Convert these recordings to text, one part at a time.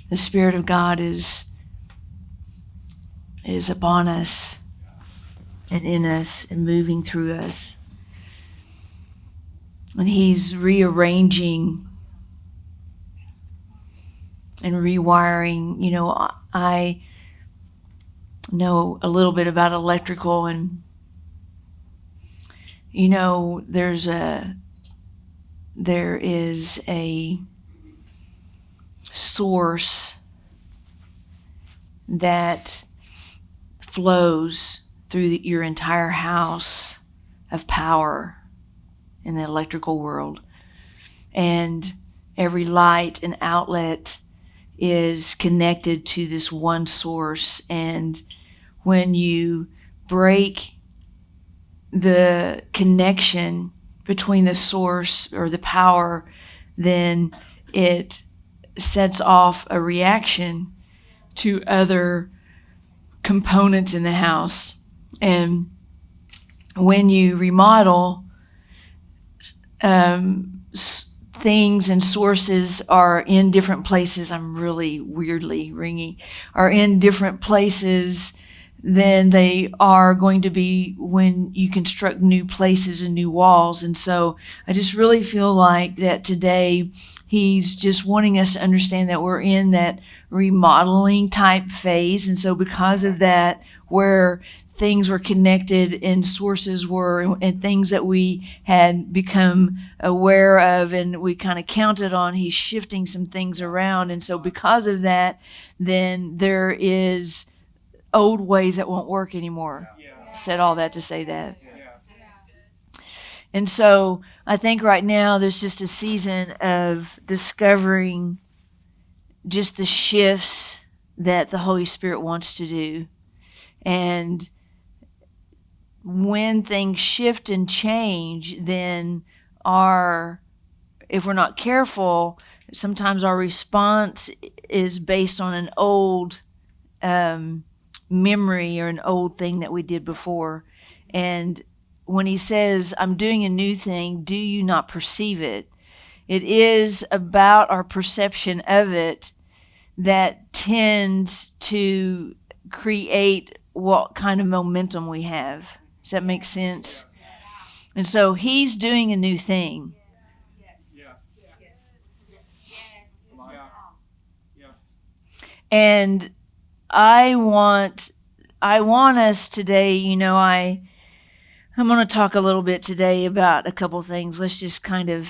the Spirit of God is upon us and in us and moving through us. And He's rearranging and rewiring. You know, I know a little bit about electrical, and you know, there is a source that flows through your entire house of power in the electrical world. And every light and outlet is connected to this one source. And when you break the connection between the source or the power, then it sets off a reaction to other components in the house. And when you remodel, things and sources are in different places. I'm really weirdly ringing. Are in different places than they are going to be when you construct new places and new walls. And so I just really feel like that today He's just wanting us to understand that we're in that remodeling type phase. And so because of that, where things were connected and sources were, and things that we had become aware of and we kind of counted on, He's shifting some things around. And so because of that, then there is old ways that won't work anymore. Said all that to say that. And so I think right now there's just a season of discovering just the shifts that the Holy Spirit wants to do. And when things shift and change, then if we're not careful, sometimes our response is based on an old memory or an old thing that we did before. And when He says, I'm doing a new thing, do you not perceive it? It is about our perception of it that tends to create what kind of momentum we have. Does that make sense? And so He's doing a new thing. And I want us today, you know, I'm going to talk a little bit today about a couple things. Let's just kind of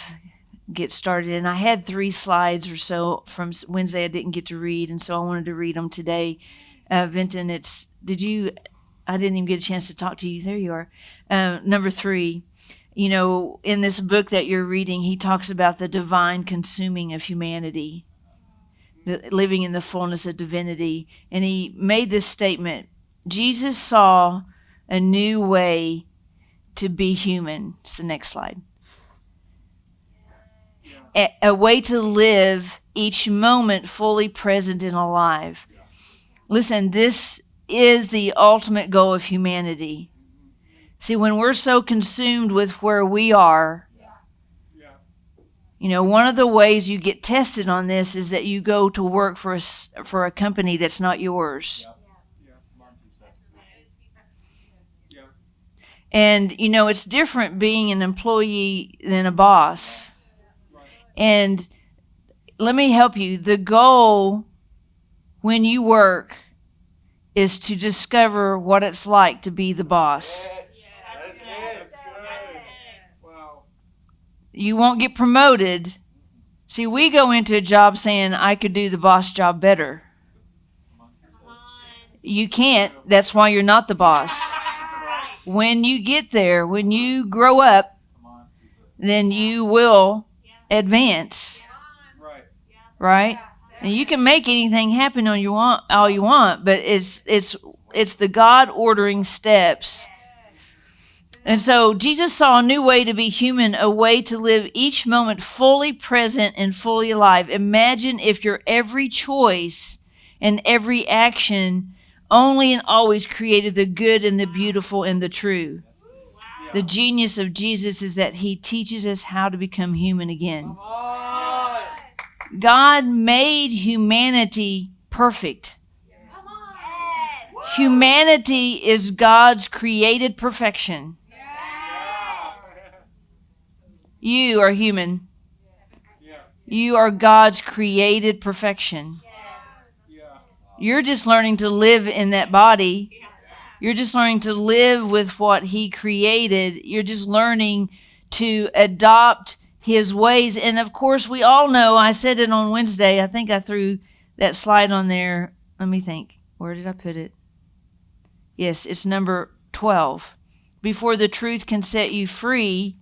get started. And I had 3 slides or so from Wednesday I didn't get to read, and so I wanted to read them today. Vinton, I didn't even get a chance to talk to you. There you are. Number 3, you know, in this book that you're reading, he talks about the divine consuming of humanity, living in the fullness of divinity. And he made this statement: Jesus saw a new way to be human. It's the next slide. A way to live each moment fully present and alive. Listen, this is the ultimate goal of humanity. See, when we're so consumed with where we are, you know, one of the ways you get tested on this is that you go to work for a company that's not yours. And, you know, it's different being an employee than a boss. And let me help you. The goal when you work is to discover what it's like to be the boss. You won't get promoted. See, we go into a job saying, I could do the boss job better. You can't. That's why you're not the boss. When you get there, when you grow up, then you will advance. Right? And you can make anything happen all you want, but it's the God ordering steps. And so Jesus saw a new way to be human, a way to live each moment fully present and fully alive. Imagine if your every choice and every action only and always created the good and the beautiful and the true. The genius of Jesus is that he teaches us how to become human again. God made humanity perfect. Humanity is God's created perfection. You are human. You are God's created perfection. You're just learning to live in that body. You're just learning to live with what He created. You're just learning to adopt His ways. And of course, we all know, I said it on Wednesday. I think I threw that slide on there. Let me think. Where did I put it? Yes, it's number 12. Before the truth can set you free,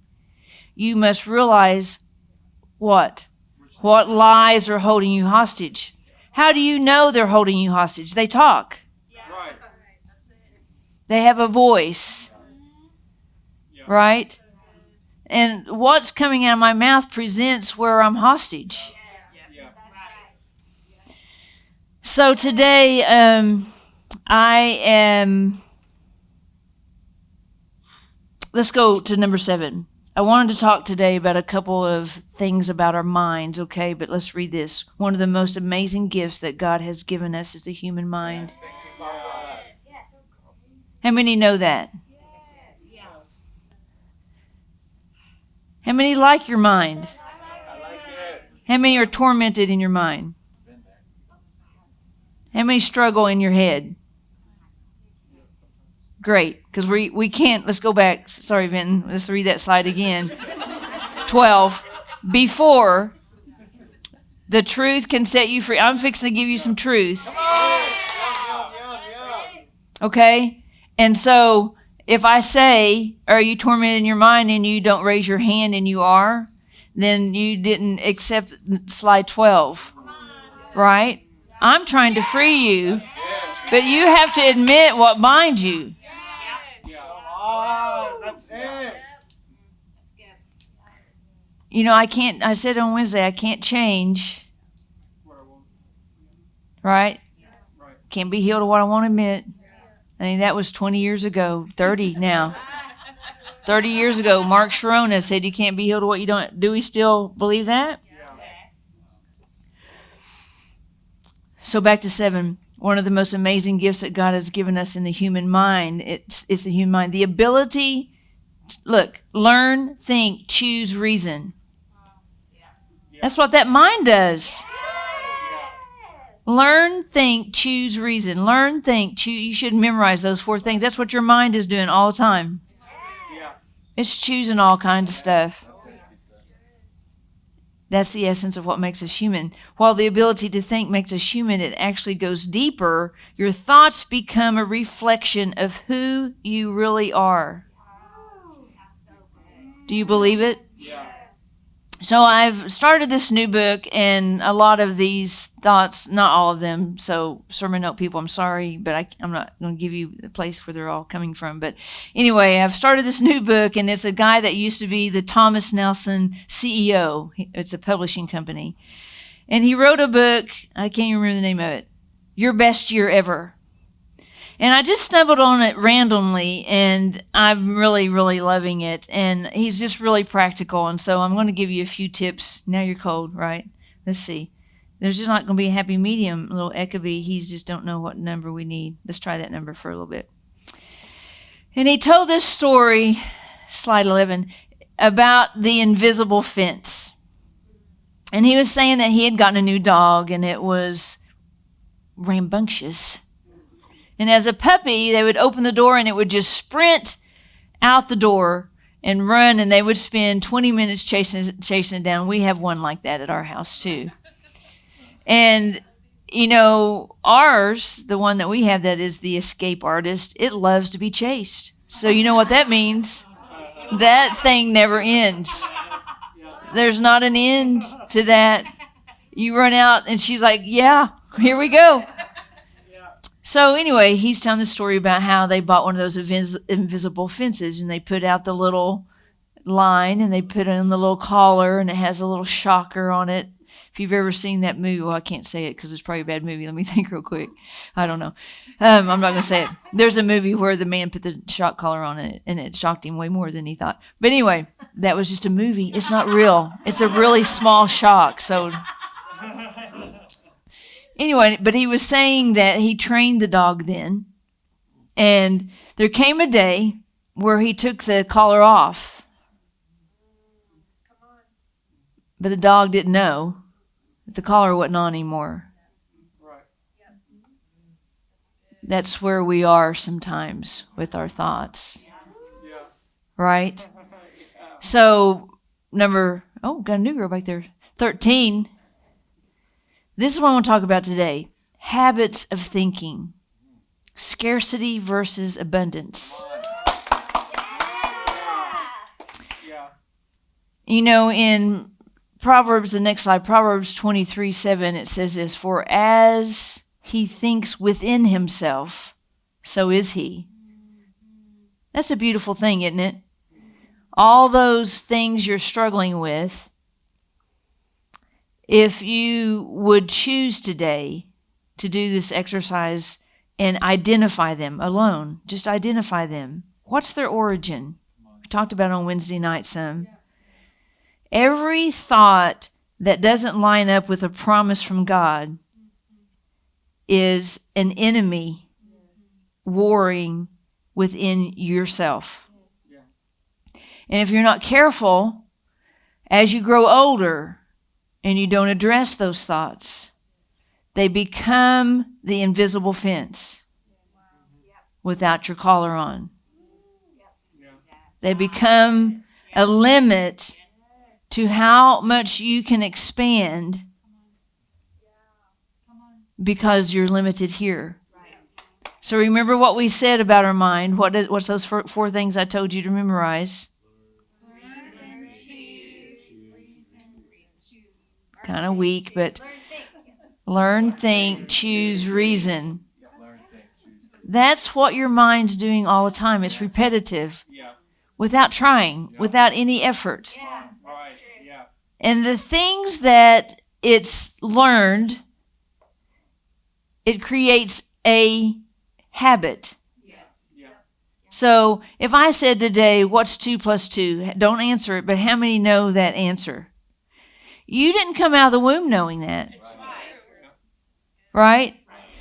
you must realize what? What lies are holding you hostage. How do you know they're holding you hostage? They talk. Right. They have a voice. Right? And what's coming out of my mouth presents where I'm hostage. So today, let's go to number 7. I wanted to talk today about a couple of things about our minds, okay? But let's read this. One of the most amazing gifts that God has given us is the human mind. How many know that? How many like your mind? How many are tormented in your mind? How many struggle in your head? Great, because we can't. Let's go back. Sorry, Vinton. Let's read that slide again. 12. Before the truth can set you free. I'm fixing to give you some truth. Okay? And so if I say, are you tormented in your mind, and you don't raise your hand and you are, then you didn't accept slide 12. Right? I'm trying to free you, but you have to admit what binds you. That's it. You know, I said on Wednesday, I can't change. Right? Can't be healed of what I won't admit. I mean, that was 20 years ago, 30 now. 30 years ago, Mark Sharona said you can't be healed of what you don't. Do we still believe that? So back to 7. One of the most amazing gifts that God has given us in the human mind, it's the human mind. The ability, learn, think, choose, reason. That's what that mind does. Learn, think, choose, reason. Learn, think, choose. You should memorize those 4 things. That's what your mind is doing all the time. It's choosing all kinds of stuff. That's the essence of what makes us human. While the ability to think makes us human, it actually goes deeper. Your thoughts become a reflection of who you really are. Do you believe it? Yeah. So I've started this new book, and a lot of these thoughts, not all of them, so sermon note people, I'm sorry, but I'm not going to give you the place where they're all coming from. But anyway, I've started this new book, and it's a guy that used to be the Thomas Nelson CEO. It's a publishing company. And he wrote a book, I can't even remember the name of it, Your Best Year Ever. And I just stumbled on it randomly, and I'm really, really loving it. And he's just really practical. And so I'm going to give you a few tips. Now you're cold, right? Let's see. There's just not going to be a happy medium, a little echoey. He just don't know what number we need. Let's try that number for a little bit. And he told this story, slide 11, about the invisible fence. And he was saying that he had gotten a new dog, and it was rambunctious. And as a puppy, they would open the door and it would just sprint out the door and run, and they would spend 20 minutes chasing it down. We have one like that at our house too. And, you know, ours, the one that we have that is the escape artist, it loves to be chased. So you know what that means? That thing never ends. There's not an end to that. You run out and she's like, yeah, here we go. So anyway, he's telling the story about how they bought one of those invisible fences, and they put out the little line, and they put in the little collar, and it has a little shocker on it. If you've ever seen that movie, well, I can't say it because it's probably a bad movie. Let me think real quick. I don't know. I'm not going to say it. There's a movie where the man put the shock collar on it, and it shocked him way more than he thought. But anyway, that was just a movie. It's not real. It's a really small shock. So Anyway, but he was saying that he trained the dog then. And there came a day where he took the collar off. But the dog didn't know that the collar wasn't on anymore. That's where we are sometimes with our thoughts. Right? So, got a new girl back there. 13. This is what I want to talk about today. Habits of thinking. Scarcity versus abundance. You know, in Proverbs, the next slide, Proverbs 23:7, it says this, "For as he thinks within himself, so is he." That's a beautiful thing, isn't it? All those things you're struggling with, if you would choose today to do this exercise and identify them alone, just identify them. What's their origin? We talked about it on Wednesday night some. Every thought that doesn't line up with a promise from God is an enemy warring within yourself. And if you're not careful, as you grow older and you don't address those thoughts, they become the invisible fence without your collar on. They become a limit to how much you can expand because you're limited here. So remember what we said about our mind. What's those four things I told you to memorize? Kind of weak, but learn, think, choose, reason. That's what your mind's doing all the time. It's repetitive, without trying, without any effort. And the things that it's learned, it creates a habit. So if I said today, what's 2 plus 2? Don't answer it, but how many know that answer? You didn't come out of the womb knowing that. Right?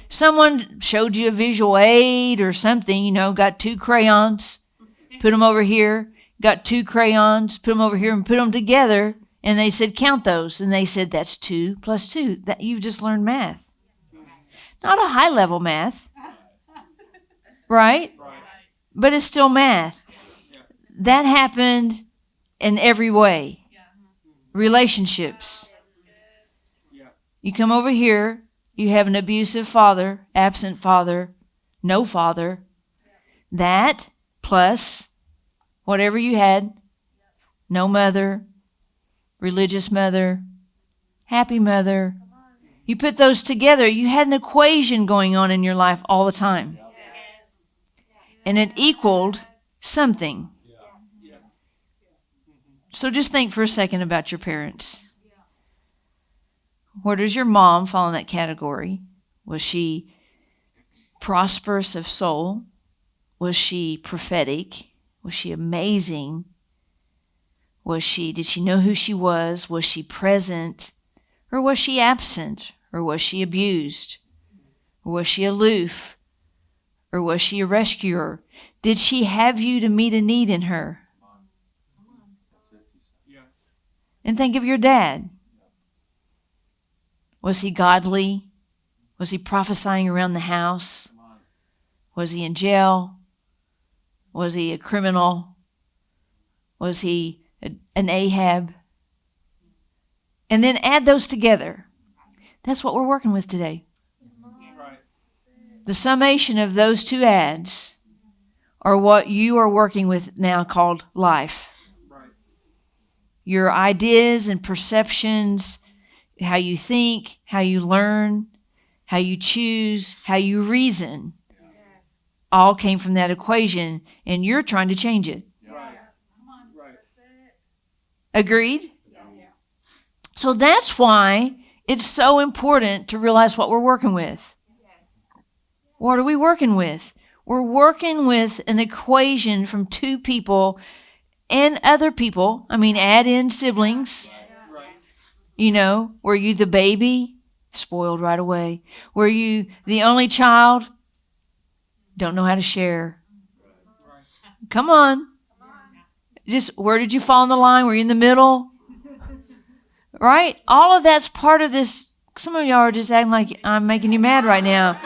Someone showed you a visual aid or something, got 2 crayons, put them over here, got 2 crayons, put them over here and put them together. And they said, count those. And they said, that's 2 plus 2. That you've just learned math. Not a high-level math. Right? But it's still math. That happened in every way. Relationships. You come over here, you have an abusive father, absent father, no father. That plus whatever you had, no mother, religious mother, happy mother. You put those together, you had an equation going on in your life all the time. And it equaled something. So just think for a second about your parents. Where does your mom fall in that category? Was she prosperous of soul? Was she prophetic? Was she amazing? Did she know who she was? Was she present? Or was she absent? Or was she abused? Or was she aloof? Or was she a rescuer? Did she have you to meet a need in her? And think of your dad. Was he godly? Was he prophesying around the house? Was he in jail? Was he a criminal? Was he an Ahab? And then add those together. That's what we're working with today. The summation of those 2 ads are what you are working with now called life. Your ideas and perceptions, how you think, how you learn, how you choose, how you reason, all came from that equation, and you're trying to change it. Agreed? So that's why it's so important to realize what we're working with. What are we working with? We're working with an equation from 2 people and other people. Add in siblings. Were you the baby? Spoiled right away. Were you the only child? Don't know how to share. Come on. Just where did you fall in the line? Were you in the middle? Right? All of that's part of this. Some of y'all are just acting like I'm making you mad right now.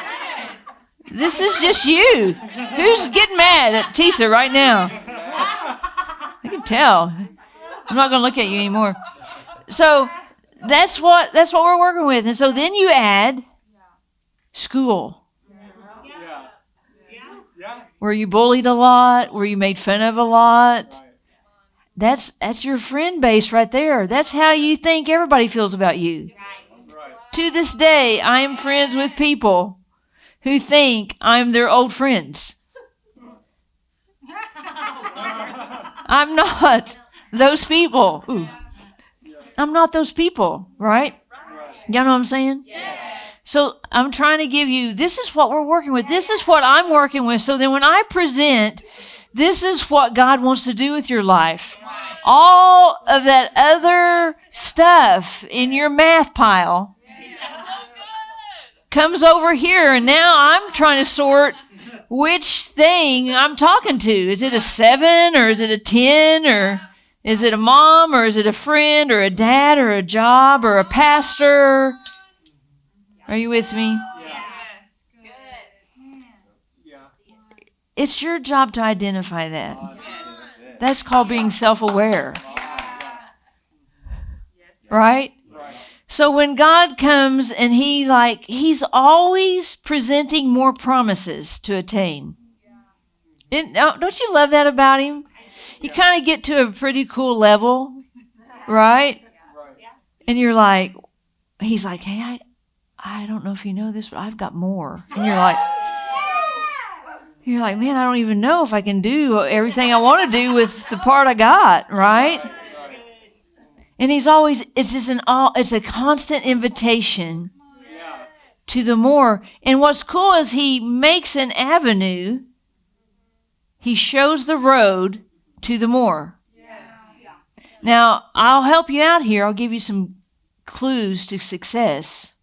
This is just you. Who's getting mad at Tisa right now? I can tell. I'm not going to look at you anymore. So that's what we're working with. And so then you add school. Were you bullied a lot? Were you made fun of a lot? That's your friend base right there. That's how you think everybody feels about you. To this day, I am friends with people who think I'm their old friends. I'm not those people. Ooh. I'm not those people, right? Y'all know what I'm saying? Yes. So I'm trying to give you, this is what we're working with. This is what I'm working with. So then when I present, this is what God wants to do with your life. All of that other stuff in your math pile comes over here, and now I'm trying to sort which thing I'm talking to. Is it a 7 or is it a 10 or is it a mom or is it a friend or a dad or a job or a pastor? Are you with me? Yes. Good. It's your job to identify that. That's called being self-aware. Right? So when God comes and He's always presenting more promises to attain. Don't you love that about Him? You kind of get to a pretty cool level, right? And you're like, He's like, hey, I don't know if you know this, but I've got more. And you're like, man, I don't even know if I can do everything I want to do with the part I got, right? And He's always, it's a constant invitation to the more. And what's cool is He makes an avenue. He shows the road to the more. Now, I'll help you out here. I'll give you some clues to success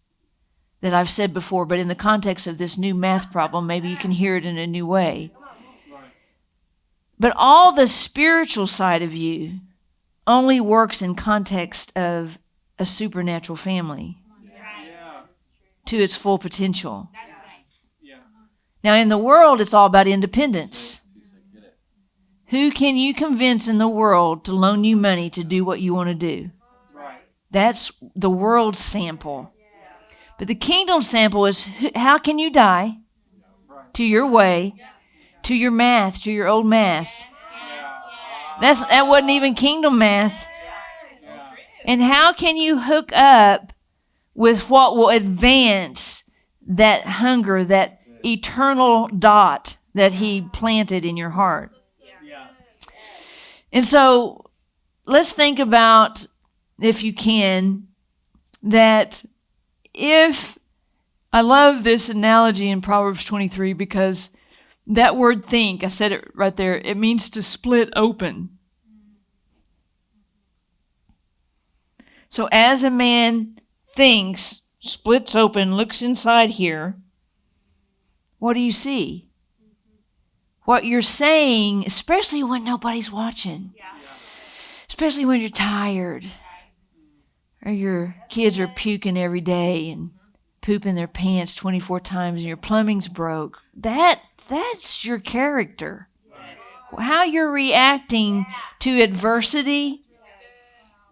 that I've said before, but in the context of this new math problem, maybe you can hear it in a new way. But all the spiritual side of you only works in context of a supernatural family to its full potential. Now, in the world, it's all about independence. Who can you convince in the world to loan you money to do what you want to do? That's the world's sample. But the kingdom sample is how can you die to your way, to your math, to your old math. That wasn't even kingdom math. And how can you hook up with what will advance that hunger, that eternal dot that He planted in your heart? And so let's think about, if you can, that if I love this analogy in Proverbs 23 because that word think, I said it right there, it means to split open. So as a man thinks, splits open, looks inside here, what do you see? What you're saying, especially when nobody's watching, especially when you're tired, or your kids are puking every day and pooping their pants 24 times and your plumbing's broke. That's your character. How you're reacting to adversity.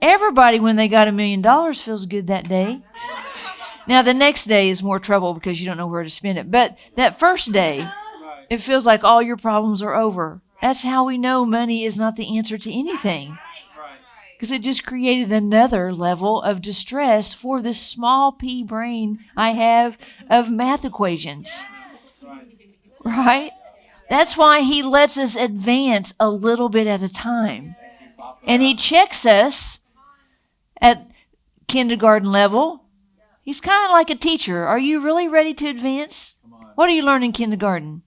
Everybody, when they got $1 million, feels good that day. Now, the next day is more trouble because you don't know where to spend it. But that first day, it feels like all your problems are over. That's how we know money is not the answer to anything. Because it just created another level of distress for this small pea brain I have of math equations. Right? That's why He lets us advance a little bit at a time. And He checks us at kindergarten level. He's kind of like a teacher. Are you really ready to advance? What do you learn in kindergarten?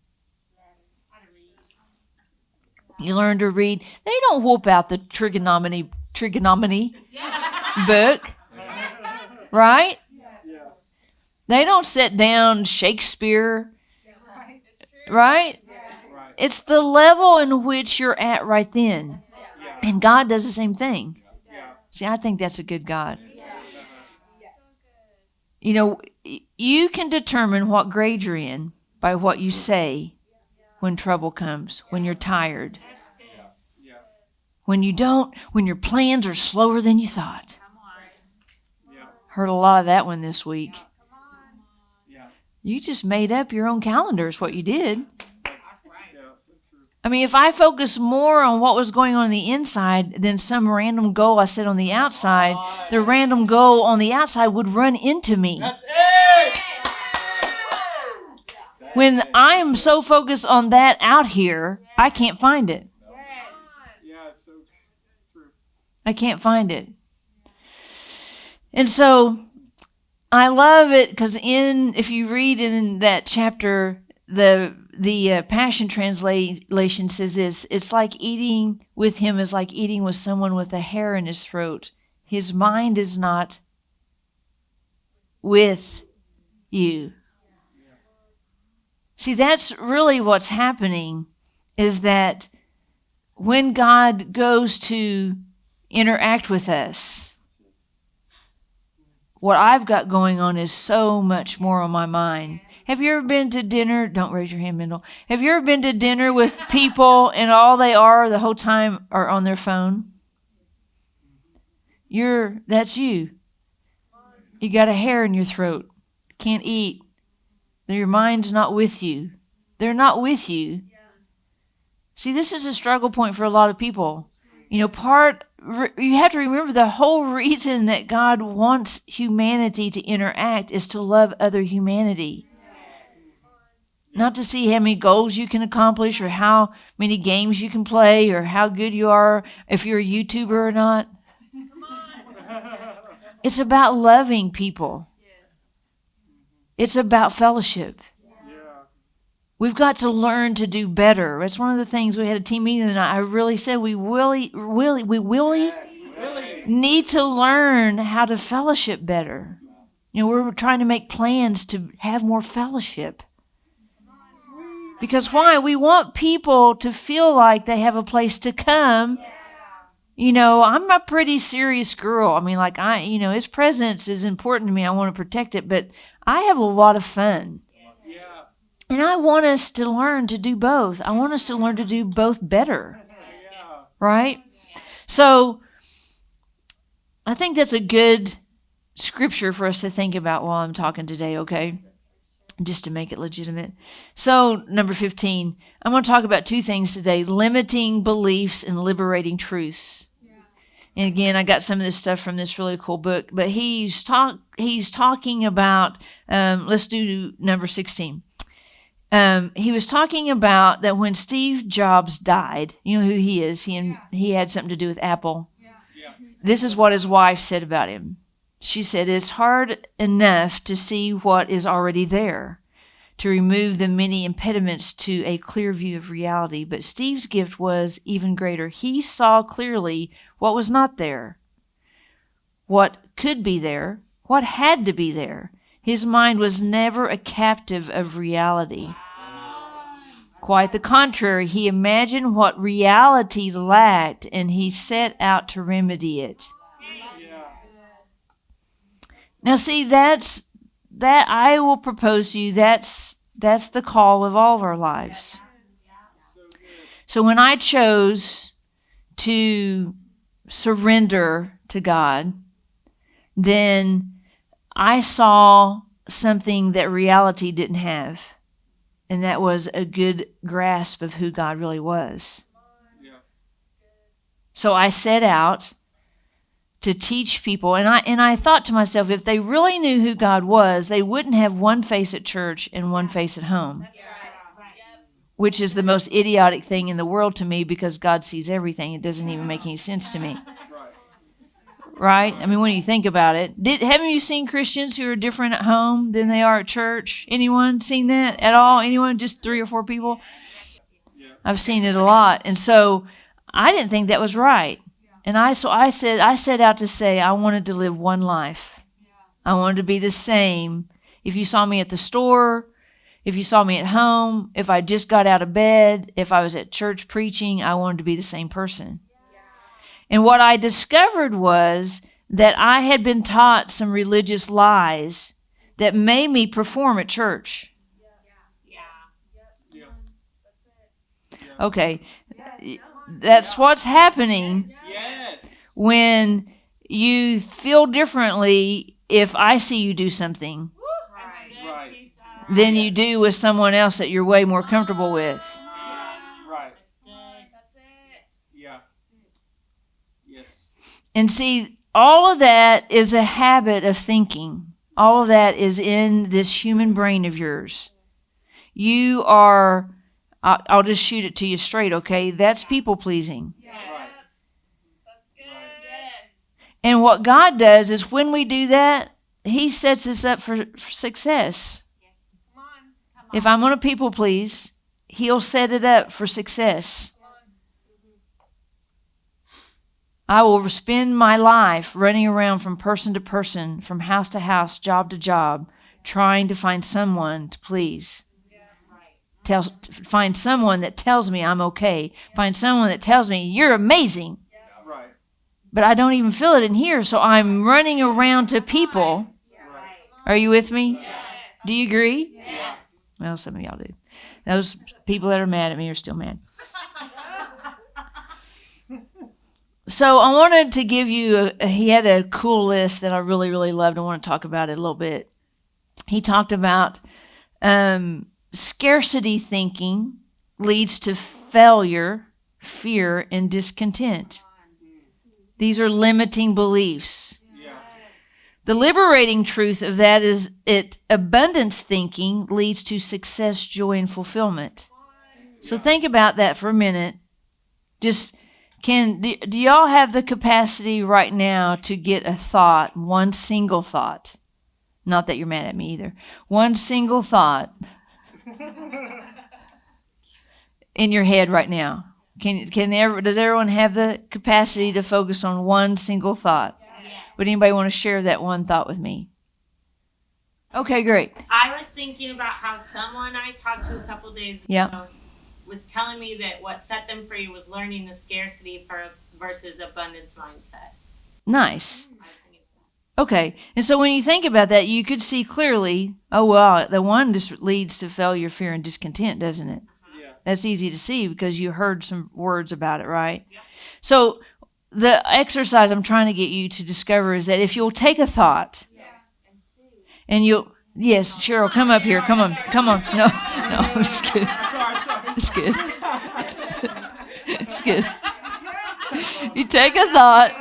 You learn to read. They don't whoop out the trigonometry book, right? They don't set down Shakespeare, right? It's the level in which you're at right then. And God does the same thing. See, I think that's a good God. You know, you can determine what grade you're in by what you say when trouble comes, when you're tired, when your plans are slower than you thought. Heard a lot of that one this week. You just made up your own calendar is what you did. I mean, if I focus more on what was going on the inside than some random goal I set on the outside, the random goal on the outside would run into me. That's it! When I am so focused on that out here, I can't find it. Yeah, it's so true. I can't find it. And so I love it because if you read in that chapter, the Passion Translation says this: it's like eating with him is like eating with someone with a hair in his throat. His mind is not with you. See, that's really what's happening, is that when God goes to interact with us, what I've got going on is so much more on my mind. Have you ever been to dinner? Don't raise your hand, Mendel. Have you ever been to dinner with people and all they are the whole time are on their phone? That's you. You got a hair in your throat. Can't eat. Your mind's not with you. They're not with you. See, this is a struggle point for a lot of people. You have to remember the whole reason that God wants humanity to interact is to love other humanity. Not to see how many goals you can accomplish or how many games you can play or how good you are, if you're a YouTuber or not. It's about loving people. It's about fellowship. We've got to learn to do better. That's one of the things we had a team meeting tonight. I really said we really need to learn how to fellowship better. We're trying to make plans to have more fellowship. Because why? We want people to feel like they have a place to come. I'm a pretty serious girl. I mean, his presence is important to me. I want to protect it, but I have a lot of fun. And I want us to learn to do both. I want us to learn to do both better. Right? So, I think that's a good scripture for us to think about while I'm talking today, okay? Just to make it legitimate. So, number 15, I'm going to talk about two things today: limiting beliefs and liberating truths. And again, I got some of this stuff from this really cool book, but he's talking about, let's do number 16. He was talking about that when Steve Jobs died, you know who he is, he had something to do with Apple. This is what his wife said about him. She said, "It's hard enough to see what is already there, to remove the many impediments to a clear view of reality. But Steve's gift was even greater. He saw clearly what was not there, what could be there, what had to be there. His mind was never a captive of reality. Quite the contrary, he imagined what reality lacked, and he set out to remedy it." Now, see, that I will propose to you, that's the call of all of our lives. So when I chose to surrender to God, then I saw something that reality didn't have, and that was a good grasp of who God really was. So I set out to teach people, and I thought to myself, if they really knew who God was, they wouldn't have one face at church and one face at home, which is the most idiotic thing in the world to me, because God sees everything. It doesn't even make any sense to me. Right? I mean, when you think about it, haven't you seen Christians who are different at home than they are at church? Anyone seen that at all? Anyone? Just 3 or 4 people? I've seen it a lot. And so I didn't think that was right. And I set out to say I wanted to live one life. I wanted to be the same if you saw me at the store, if you saw me at home, if I just got out of bed, if I was at church preaching, I wanted to be the same person. And what I discovered was that I had been taught some religious lies that made me perform at church. Okay, that's what's happening when you feel differently if I see you do something than you do with someone else that you're way more comfortable with. And see, all of that is a habit of thinking. All of that is in this human brain of yours. You are, I'll just shoot it to you straight, okay? That's people pleasing. Yes. That's good. Yes. And what God does is when we do that, He sets us up for success. Yes. Come on. If I'm going to people please, He'll set it up for success. I will spend my life running around from person to person, from house to house, job to job, trying to find someone to please. Find someone that tells me I'm okay. Find someone that tells me you're amazing. But I don't even feel it in here, so I'm running around to people. Are you with me? Yes. Do you agree? Yes. Well, some of y'all do. Those people that are mad at me are still mad. So I wanted to give you, he had a cool list that I really, really loved. I want to talk about it a little bit. He talked about scarcity thinking leads to failure, fear, and discontent. These are limiting beliefs. Yeah. The liberating truth of that is abundance thinking leads to success, joy, and fulfillment. So think about that for a minute. Just do y'all have the capacity right now to get a thought, one single thought? Not that you're mad at me either. One single thought in your head right now. Does everyone have the capacity to focus on one single thought? Yes. Would anybody want to share that one thought with me? Okay, great. I was thinking about how someone I talked to a couple days ago Yeah. was telling me that what set them free was learning the scarcity versus abundance mindset. Nice. I was thinking Okay, and so when you think about that, you could see clearly, oh, well, the one just leads to failure, fear, and discontent, doesn't it? Yeah. That's easy to see because you heard some words about it, right? Yeah. So the exercise I'm trying to get you to discover is that if you'll take a thought, and yes, Cheryl, come up here, come on. No, I'm just kidding. It's good. It's good. You take a thought.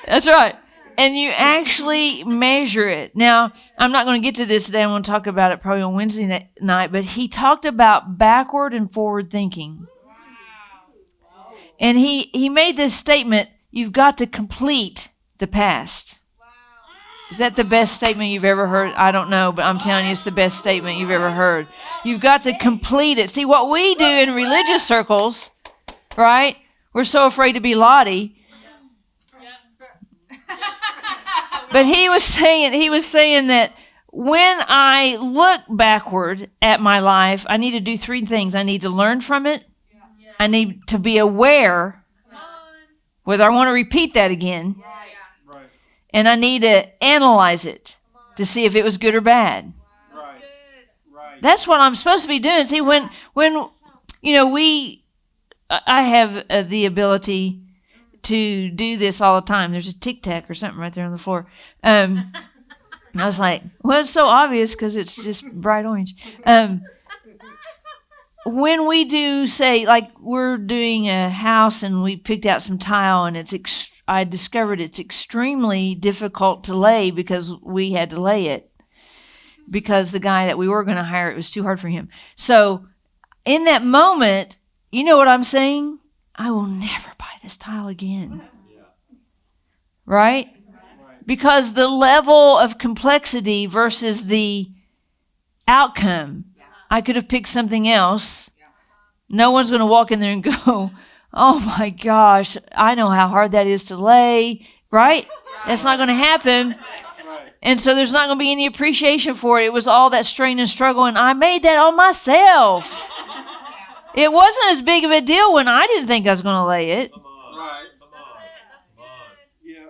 That's right. And you actually measure it. Now, I'm not going to get to this today. I'm going to talk about it probably on Wednesday night. But he talked about backward and forward thinking. And he made this statement, you've got to complete the past. Is that the best statement you've ever heard? I don't know, but I'm telling you it's the best statement you've ever heard. You've got to complete it. See, what we do in religious circles, right? We're so afraid to be Lottie. But he was saying that when I look backward at my life, I need to do three things. I need to learn from it. I need to be aware whether I want to repeat that again. Right. And I need to analyze it to see if it was good or bad. Right. Right. That's what I'm supposed to be doing. See, when you know, I have the ability to do this all the time. There's a Tic Tac or something right there on the floor. I was like, well, it's so obvious because it's just bright orange. When we do, say, like we're doing a house and we picked out some tile and I discovered it's extremely difficult to lay because we had to lay it because the guy that we were going to hire, it was too hard for him. So in that moment, you know what I'm saying? I will never buy this tile again. Right? Because the level of complexity versus the outcome, I could have picked something else. No one's going to walk in there and go, oh my gosh, I know how hard that is to lay. Right? That's not going to happen. And so there's not going to be any appreciation for it. It was all that strain and struggle, and I made that on myself. It wasn't as big of a deal when I didn't think I was going to lay it. Right. Yeah.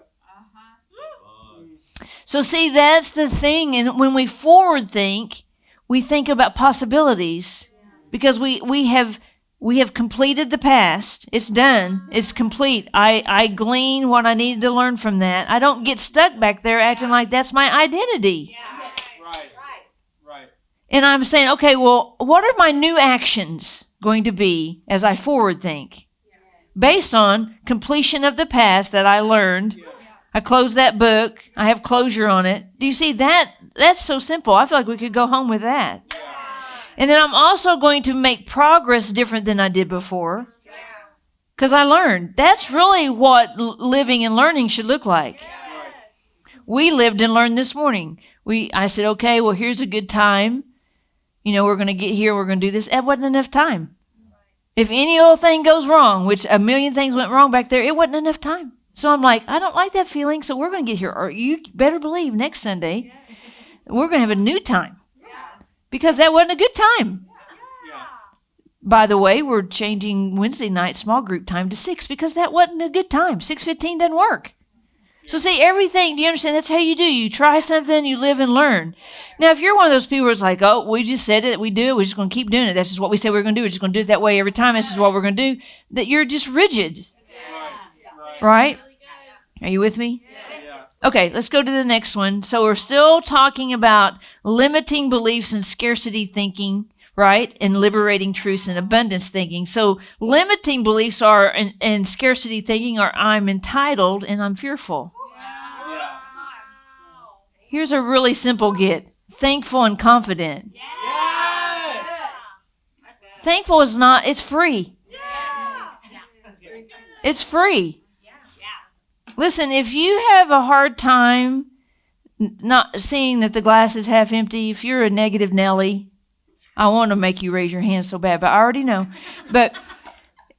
So see, that's the thing. And when we forward think, we think about possibilities because we have completed the past. It's done. It's complete. I glean what I needed to learn from that. I don't get stuck back there acting like that's my identity. Right. And I'm saying, okay, well, what are my new actions going to be as I forward think? Based on completion of the past that I learned. I closed that book. I have closure on it. Do you see that? That's so simple. I feel like we could go home with that. And then I'm also going to make progress different than I did before. Because I learned. That's really what living and learning should look like. We lived and learned this morning. I said, okay, well, here's a good time. We're going to get here. We're going to do this. That wasn't enough time. If any little thing goes wrong, which a million things went wrong back there, it wasn't enough time. So I'm like, I don't like that feeling, so we're going to get here. Or you better believe next Sunday, we're going to have a new time. Because that wasn't a good time. By the way, we're changing Wednesday night small group time to 6 because that wasn't a good time. 6:15 doesn't work. So see, everything, do you understand? That's how you do. You try something, you live and learn. Now, if you're one of those people who's like, oh, we just said it, we do it, we're just going to keep doing it. That's just what we said we were going to do. We're just going to do it that way every time. This is what we're going to do. That you're just rigid. Right? Are you with me? Okay, let's go to the next one. So we're still talking about limiting beliefs and scarcity thinking, right? And liberating truths and abundance thinking. So limiting beliefs are and scarcity thinking are I'm entitled and I'm fearful. Here's a really simple get. Thankful and confident. Thankful is not, it's free. It's free. Listen, if you have a hard time not seeing that the glass is half empty, if you're a negative Nelly, I want to make you raise your hand so bad, but I already know. But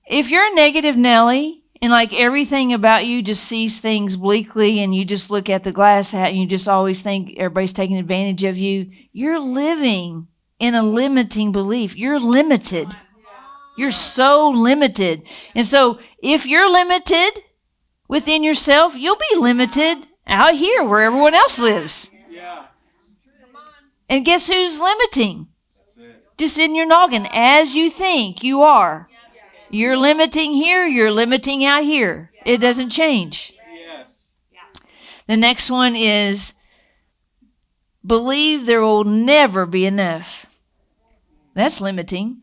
if you're a negative Nelly and like everything about you just sees things bleakly and you just look at the glass hat and you just always think everybody's taking advantage of you, you're living in a limiting belief. You're limited. You're so limited. And so if you're limited within yourself, you'll be limited out here where everyone else lives. And guess who's limiting? Just in your noggin, as you think you are. You're limiting here, you're limiting out here. It doesn't change. The next one is believe there will never be enough. That's limiting.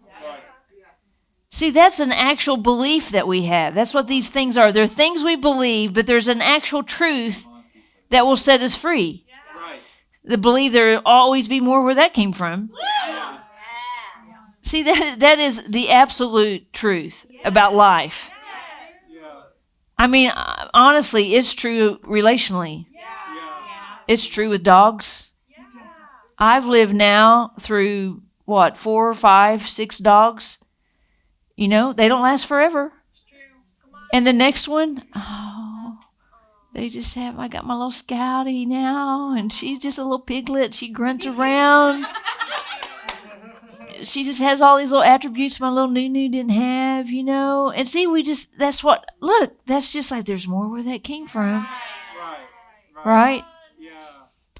See, that's an actual belief that we have. That's what these things are. They're things we believe, but there's an actual truth that will set us free. The belief there will always be more, where that came from. See, that is the absolute truth about life. I mean, honestly, it's true relationally. It's true with dogs. I've lived now through, 4, 5, 6 dogs. They don't last forever. And the next one, they just I got my little Scouty now, and she's just a little piglet. She grunts around. She just has all these little attributes my little Nunu didn't have, And see, that's just like there's more where that came from. Right?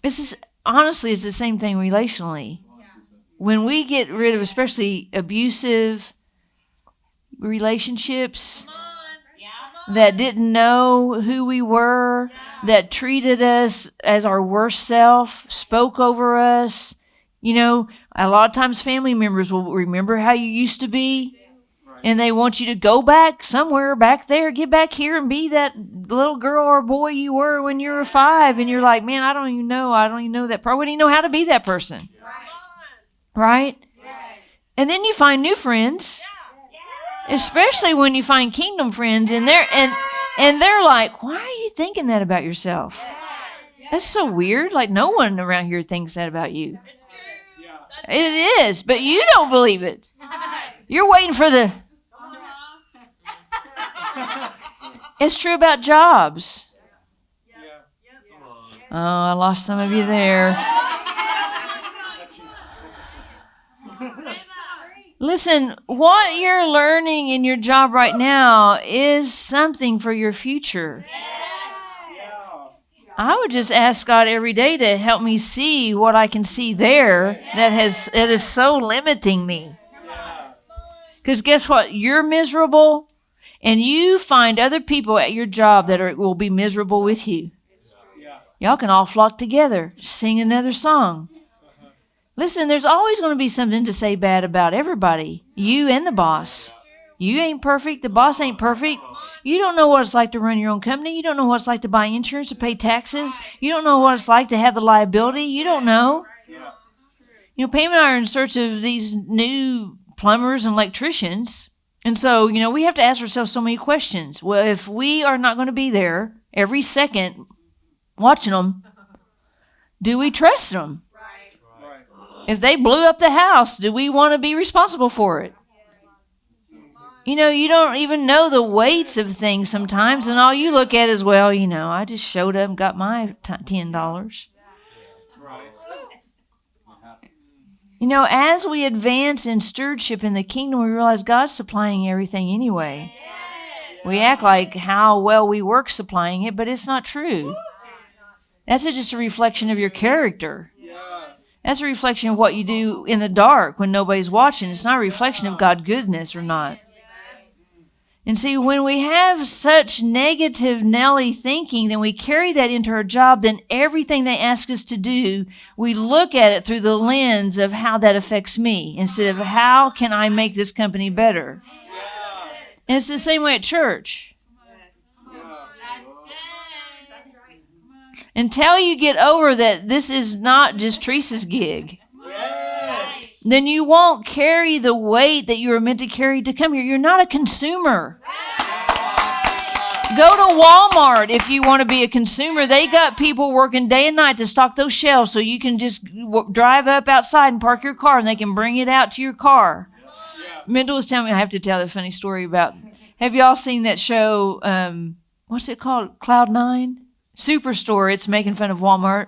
It's just, honestly, it's the same thing relationally. When we get rid of especially abusive relationships that didn't know who we were, that treated us as our worst self, spoke over us. A lot of times family members will remember how you used to be, and they want you to go back somewhere back there, get back here and be that little girl or boy you were when you were 5, and you're like, man, I don't even know that person. I wouldn't even know how to be that person. Right? And then you find new friends. Especially when you find kingdom friends and they're like, why are you thinking that about yourself? That's so weird. Like no one around here thinks that about you. It is, but you don't believe it. You're waiting for the... It's true about jobs. Oh, I lost some of you there. Listen, what you're learning in your job right now is something for your future. I would just ask God every day to help me see what I can see there that is so limiting me. Because guess what? You're miserable, and you find other people at your job that will be miserable with you. Y'all can all flock together, sing another song. Listen, there's always going to be something to say bad about everybody, you and the boss. You ain't perfect. The boss ain't perfect. You don't know what it's like to run your own company. You don't know what it's like to buy insurance, to pay taxes. You don't know what it's like to have the liability. You don't know. You know, Pam and I are in search of these new plumbers and electricians. And so, you know, we have to ask ourselves so many questions. Well, if we are not going to be there every second watching them, do we trust them? If they blew up the house, do we want to be responsible for it? You know, you don't even know the weights of things sometimes, and all you look at is, well, you know, I just showed up and got my $10. You know, as we advance in stewardship in the kingdom, we realize God's supplying everything anyway. We act like how well we work supplying it, but it's not true. That's just a reflection of your character. That's a reflection of what you do in the dark when nobody's watching. It's not a reflection of God's goodness or not. And see, when we have such negative Nelly thinking, then we carry that into our job, then everything they ask us to do, we look at it through the lens of how that affects me instead of how can I make this company better. And it's the same way at church. Until you get over that this is not just Teresa's gig, then you won't carry the weight that you were meant to carry to come here. You're not a consumer. Go to Walmart if you want to be a consumer. They got people working day and night to stock those shelves so you can just drive up outside and park your car and they can bring it out to your car. Mendel was telling me, I have to tell a funny story about, have y'all seen that show, what's it called, Cloud 9? Superstore. It's making fun of Walmart.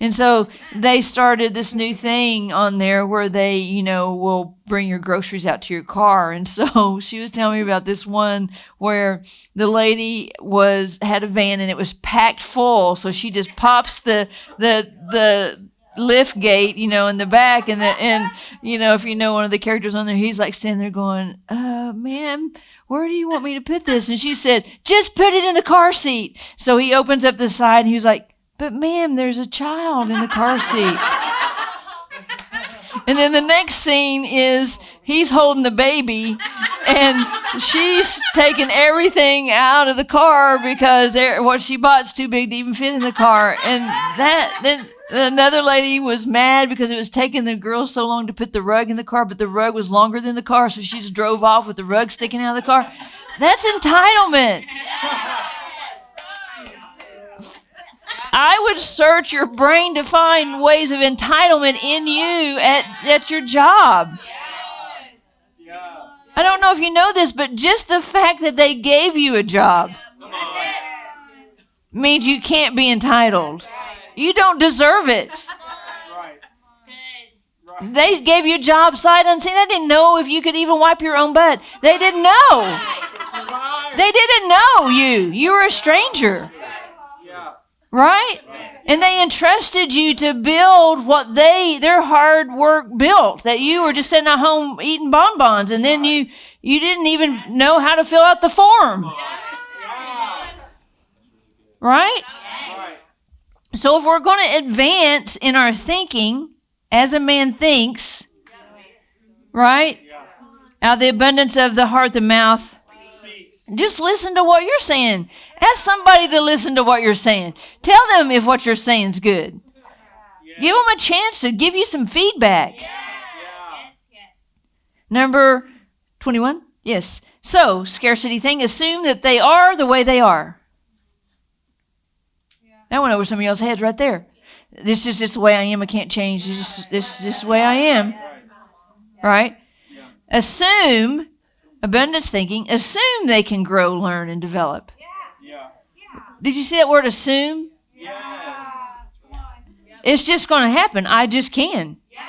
And so they started this new thing on there where they, you know, will bring your groceries out to your car. And so she was telling me about this one where the lady had a van and it was packed full. So she just pops the lift gate, you know, in the back, and you know, if you know one of the characters on there, he's like standing there going, ma'am, where do you want me to put this? And she said, just put it in the car seat. So he opens up the side and he was like, but ma'am, there's a child in the car seat. And then the next scene is he's holding the baby and she's taking everything out of the car because what she bought's too big to even fit in the car. And then another lady was mad because it was taking the girl so long to put the rug in the car, but the rug was longer than the car, so she just drove off with the rug sticking out of the car. That's entitlement. I would search your brain to find ways of entitlement in you at your job. I don't know if you know this, but just the fact that they gave you a job means you can't be entitled. You don't deserve it. They gave you a job sight unseen. They didn't know if you could even wipe your own butt. They didn't know. They didn't know you. You were a stranger. Right? And they entrusted you to build what their hard work built. That you were just sitting at home eating bonbons, and then you didn't even know how to fill out the form. Right? So if we're going to advance in our thinking, as a man thinks, right? Out of the abundance of the heart, the mouth. Just listen to what you're saying. Ask somebody to listen to what you're saying. Tell them if what you're saying is good. Give them a chance to give you some feedback. Number 21? Yes. So, scarcity thing. Assume that they are the way they are. That went over some of y'all's heads right there. This is just the way I am. I can't change. This is just the way I am. Right? Assume, abundance thinking, assume they can grow, learn, and develop. Did you see that word assume? It's just going to happen. I just can. Yeah.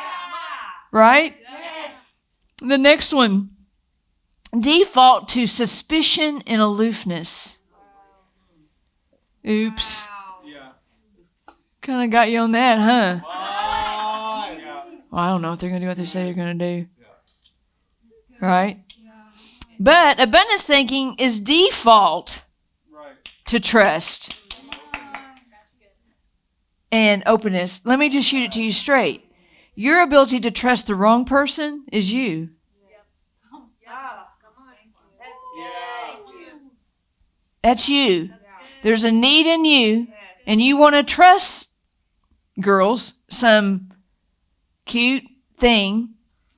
Right? Yes. The next one. Default to suspicion and aloofness. Oops. Yeah. Kind of got you on that, huh? Yeah. Well, I don't know if they're going to do what they say they're going to do. Right? But abundance thinking is default Right. to trust and openness. Let me just shoot it to you straight. Your ability to trust the wrong person is you. That's you. There's a need in you, and you want to trust, girls, some cute thing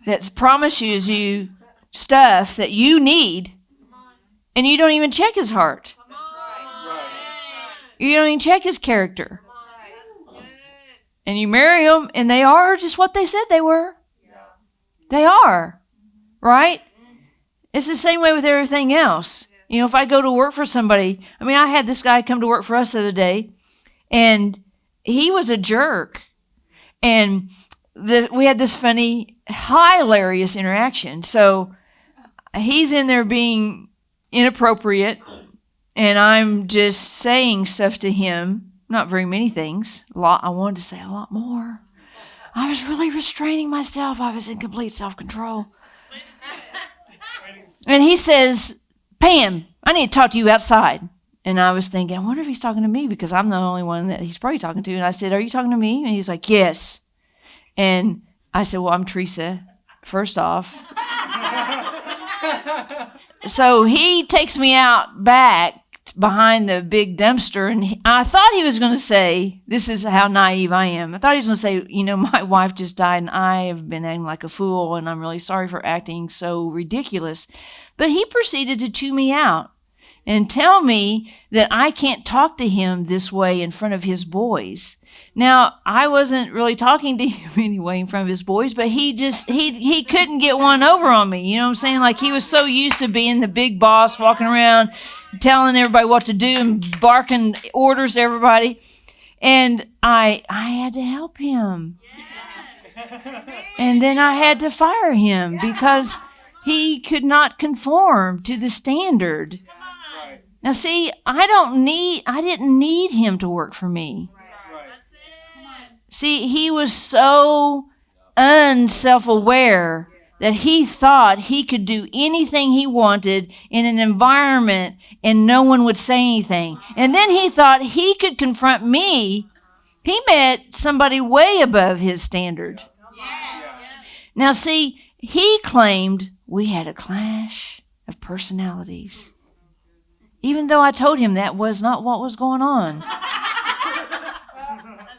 that promises you stuff that you need, and you don't even check his heart. You don't even check his character. And you marry them, and they are just what they said they were. They are. Right? It's the same way with everything else. You know, if I go to work for somebody, I had this guy come to work for us the other day, and he was a jerk. And we had this funny, hilarious interaction. So he's in there being inappropriate, and I'm just saying stuff to him. Not very many things. I wanted to say a lot more. I was really restraining myself. I was in complete self-control. And he says, Pam, I need to talk to you outside. And I was thinking, I wonder if he's talking to me because I'm the only one that he's probably talking to. And I said, are you talking to me? And he's like, yes. And I said, well, I'm Teresa, first off. So he takes me out back behind the big dumpster, and I thought he was going to say, this is how naive I am. I thought he was going to say, you know, my wife just died, and I have been acting like a fool, and I'm really sorry for acting so ridiculous. But he proceeded to chew me out and tell me that I can't talk to him this way in front of his boys. Now, I wasn't really talking to him anyway in front of his boys, but he couldn't get one over on me. You know what I'm saying? Like, he was so used to being the big boss, walking around, telling everybody what to do and barking orders to everybody. And I had to help him. And then I had to fire him because he could not conform to the standard. Now, see, I didn't need him to work for me. See, he was so unself-aware that he thought he could do anything he wanted in an environment and no one would say anything. And then he thought he could confront me. He met somebody way above his standard. Now, see, he claimed we had a clash of personalities, even though I told him that was not what was going on.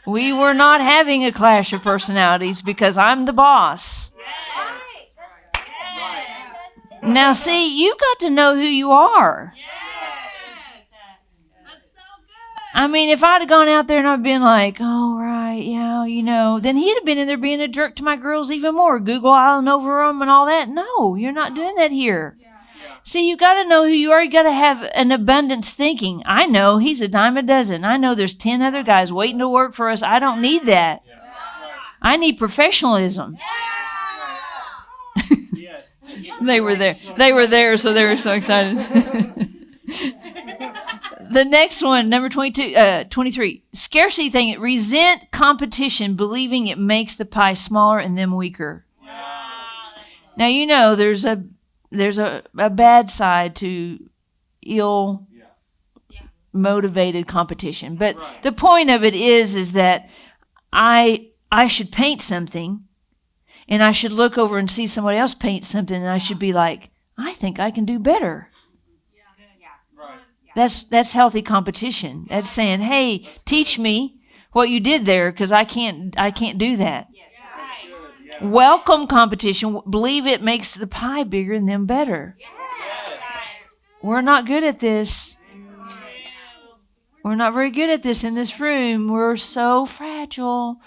We were not having a clash of personalities because I'm the boss. Now, see, you got to know who you are. I mean, if I'd have gone out there and I'd been like, oh, right, yeah, you know, then he'd have been in there being a jerk to my girls even more, Google Island over them and all that. No, you're not doing that here. See, you got to know who you are. You got to have an abundance thinking. I know he's a dime a dozen. I know there's 10 other guys waiting to work for us. I don't need that. I need professionalism. They were there. They were there, so they were so excited. The next one, number 23. Scarcity thing. Resent competition, believing it makes the pie smaller and them weaker. Now, you know, there's a bad side to ill motivated competition. But the point of it is that I should paint something, and I should look over and see somebody else paint something, and I should be like, I think I can do better. That's healthy competition. That's saying, hey, teach me what you did there, because I can't do that. Welcome competition. Believe it makes the pie bigger and them better. We're not good at this. We're not very good at this in this room. We're so fragile.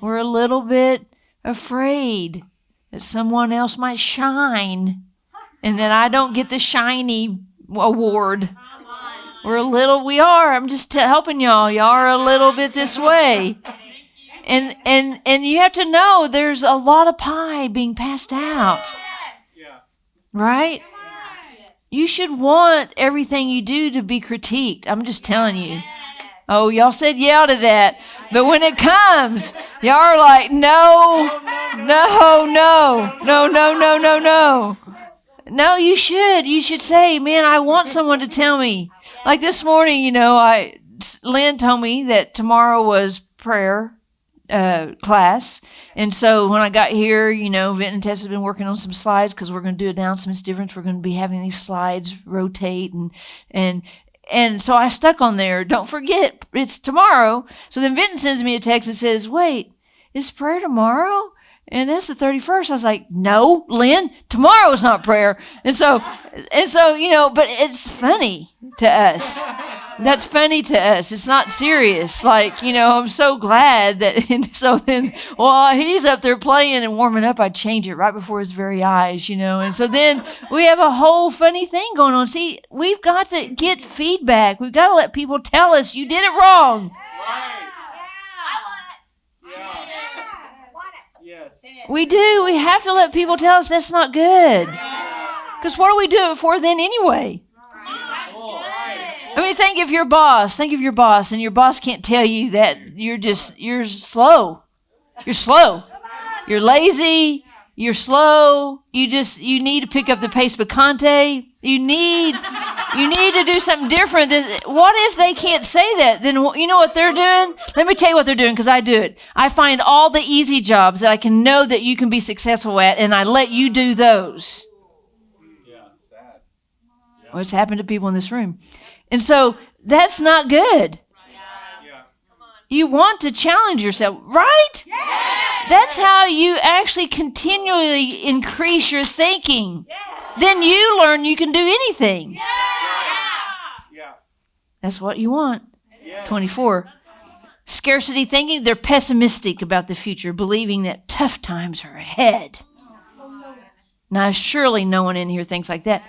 We're a little bit afraid that someone else might shine and that I don't get the shiny award. We are. I'm just helping y'all. Y'all are a little bit this way. And you have to know there's a lot of pie being passed out, Yeah. right? You should want everything you do to be critiqued. I'm just telling you. Oh, y'all said yeah to that. But when it comes, y'all are like, no. No, you should. You should say, man, I want someone to tell me. Like this morning, Lynn told me that tomorrow was prayer class. And so when I got here, Vent and Tess have been working on some slides because we're going to do announcements different. We're going to be having these slides rotate and so I stuck on there. Don't forget, it's tomorrow. So then Vinton sends me a text and says, wait, is prayer tomorrow? And that's the 31st. I was like, no, Lynn, tomorrow is not prayer. And so, but it's funny to us. That's funny to us. It's not serious. Like, I'm so glad that, and so then, while he's up there playing and warming up, I change it right before his very eyes, And so then we have a whole funny thing going on. See, we've got to get feedback. We've got to let people tell us you did it wrong. Yes. We do. We have to let people tell us that's not good. Because what do we do it for then anyway? I mean, think of your boss, and your boss can't tell you that you're slow. You're slow. You're lazy. You're slow. You need to pick up the pace picante. You need to do something different. What if they can't say that? Then you know what they're doing? Let me tell you what they're doing, because I do it. I find all the easy jobs that I can know that you can be successful at, and I let you do those. Yeah, it's sad. What's happened to people in this room? And so that's not good. Yeah. You want to challenge yourself, right? Yes. That's how you actually continually increase your thinking. Yes. Then you learn you can do anything. Yeah. That's what you want. Yes. 24. Scarcity thinking, they're pessimistic about the future, believing that tough times are ahead. Now, surely no one in here thinks like that.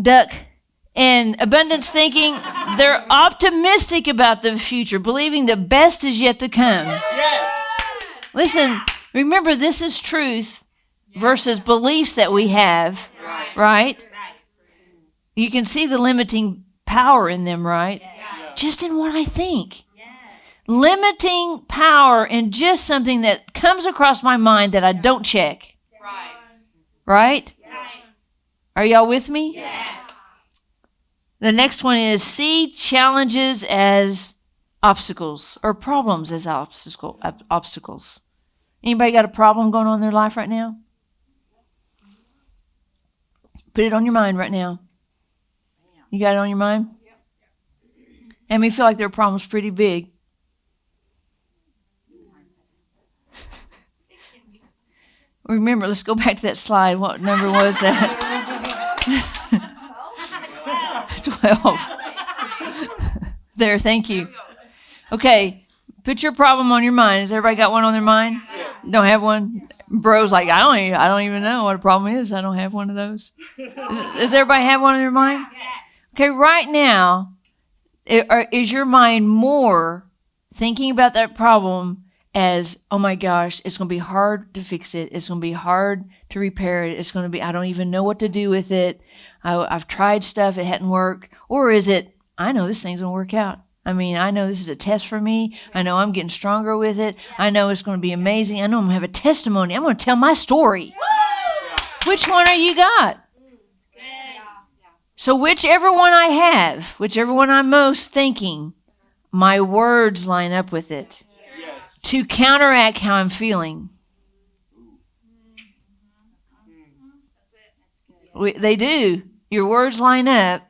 Duck. And abundance thinking, they're optimistic about the future, believing the best is yet to come. Yes. Listen, remember, this is truth versus beliefs that we have, right? You can see the limiting power in them, right? Just in what I think. Limiting power in just something that comes across my mind that I don't check. Right? Are y'all with me? Yes. The next one is see challenges as obstacles or problems as obstacles. Anybody got a problem going on in their life right now? Put it on your mind right now. You got it on your mind? And me feel like their problem's pretty big. Remember, let's go back to that slide. What number was that? 12. There, thank you. Okay, put your problem on your mind. Has everybody got one on their mind? Don't have one? Bro's like, I don't even know what a problem is. I don't have one of those. Does everybody have one on their mind? Okay, right now, is your mind more thinking about that problem as, oh my gosh, it's going to be hard to fix it. It's going to be hard to repair it. It's going to be, I don't even know what to do with it. I've tried stuff, it hadn't worked. Or is it, I know this thing's going to work out. I mean, I know this is a test for me. I know I'm getting stronger with it. I know it's going to be amazing. I know I'm going to have a testimony. I'm going to tell my story. Which one are you got? So whichever one I have, whichever one I'm most thinking, my words line up with it to counteract how I'm feeling. They do. Your words line up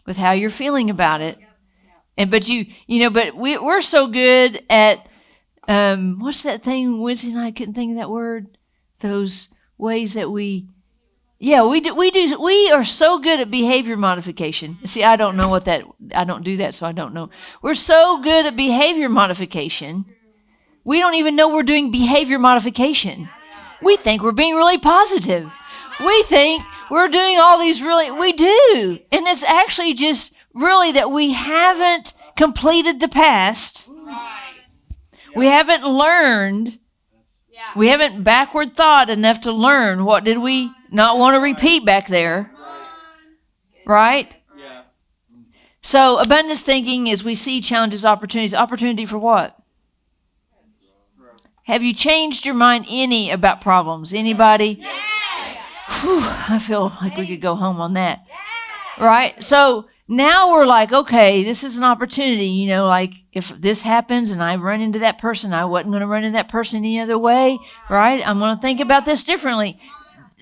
with how you're feeling about it. But we're so good at what's that thing? Wednesday night, I couldn't think of that word. Those ways that we do. We are so good at behavior modification. See, I don't do that, so I don't know. We're so good at behavior modification. We don't even know we're doing behavior modification. We think we're being really positive. We think we're doing all these we do. And it's actually just really that we haven't completed the past. We haven't learned. Yeah. We haven't backward thought enough to learn what did we not want to repeat back there. Right? Yeah. So abundance thinking is we see challenges, opportunities. Opportunity for what? Have you changed your mind any about problems? Anybody? Whew, I feel like we could go home on that. Right? So now we're like, okay, this is an opportunity. You know, like if this happens and I run into that person, I wasn't going to run into that person any other way. Right? I'm going to think about this differently.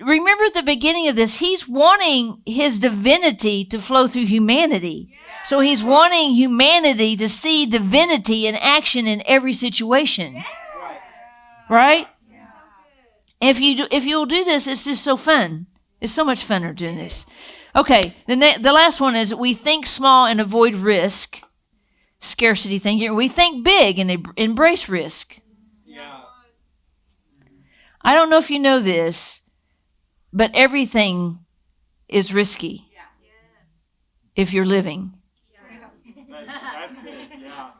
Remember at the beginning of this, he's wanting his divinity to flow through humanity. So he's wanting humanity to see divinity in action in every situation. Right? If you'll do this, it's just so fun. It's so much funner doing this. Okay, the last one is we think small and avoid risk, scarcity thinking. We think big and embrace risk. Yeah. I don't know if you know this, but everything is risky if you're living. That's good. Yeah.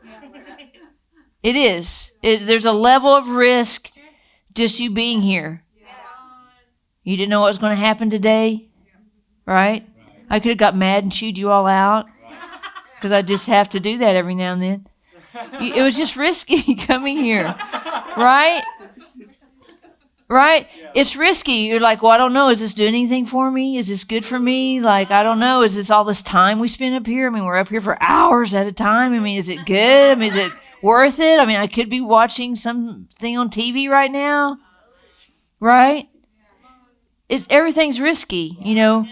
It is. There's a level of risk just you being here. You didn't know what was going to happen today, right? I could have got mad and chewed you all out because I just have to do that every now and then. It was just risky coming here, right? Right? It's risky. You're like, well, I don't know. Is this doing anything for me? Is this good for me? Like, I don't know. Is this all this time we spend up here? I mean, we're up here for hours at a time. I mean, is it good? I mean, is it worth it? I mean, I could be watching something on TV right now, right? Everything's risky, you know,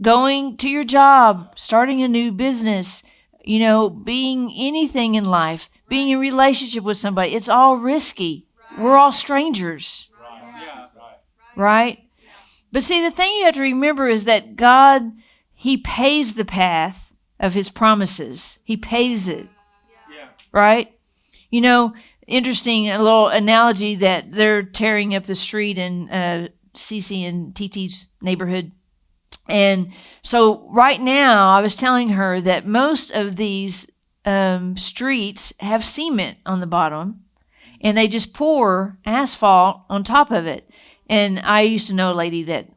going to your job, starting a new business, you know, being anything in life, being in a relationship with somebody. It's all risky. We're all strangers, right? But see, the thing you have to remember is that God, he pays the path of his promises. He pays it, right? You know, interesting, a little analogy that they're tearing up the street in Cece and TT's neighborhood. And so right now, I was telling her that most of these streets have cement on the bottom, and they just pour asphalt on top of it. And I used to know a lady that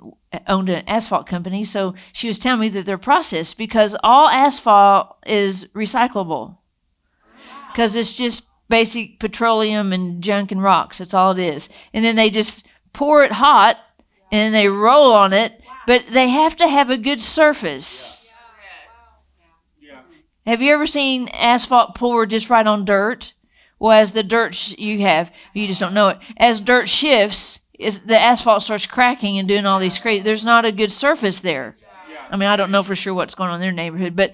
owned an asphalt company, so she was telling me that they're processed because all asphalt is recyclable because it's just basic petroleum and junk and rocks. That's all it is. And then they just pour it hot, and they roll on it, but they have to have a good surface. Yeah. Have you ever seen asphalt pour just right on dirt? Well, as the dirt you just don't know it. As dirt shifts, the asphalt starts cracking and doing all these crazy. There's not a good surface there. I mean, I don't know for sure what's going on in their neighborhood, but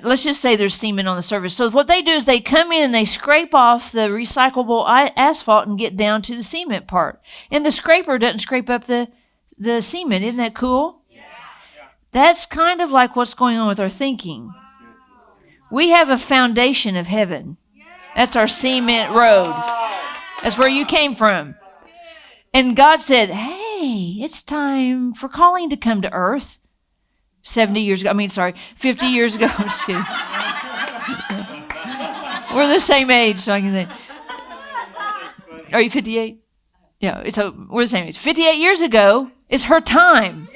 let's just say there's cement on the surface. So what they do is they come in and they scrape off the recyclable asphalt and get down to the cement part. And the scraper doesn't scrape up the cement. Isn't that cool? Yeah. That's kind of like what's going on with our thinking. We have a foundation of heaven. That's our cement road. That's where you came from. And God said, hey, it's time for calling to come to earth. 50 years ago. I'm just kidding. We're the same age, so I can think. Are you 58? Yeah, we're the same age. 58 years ago is her time.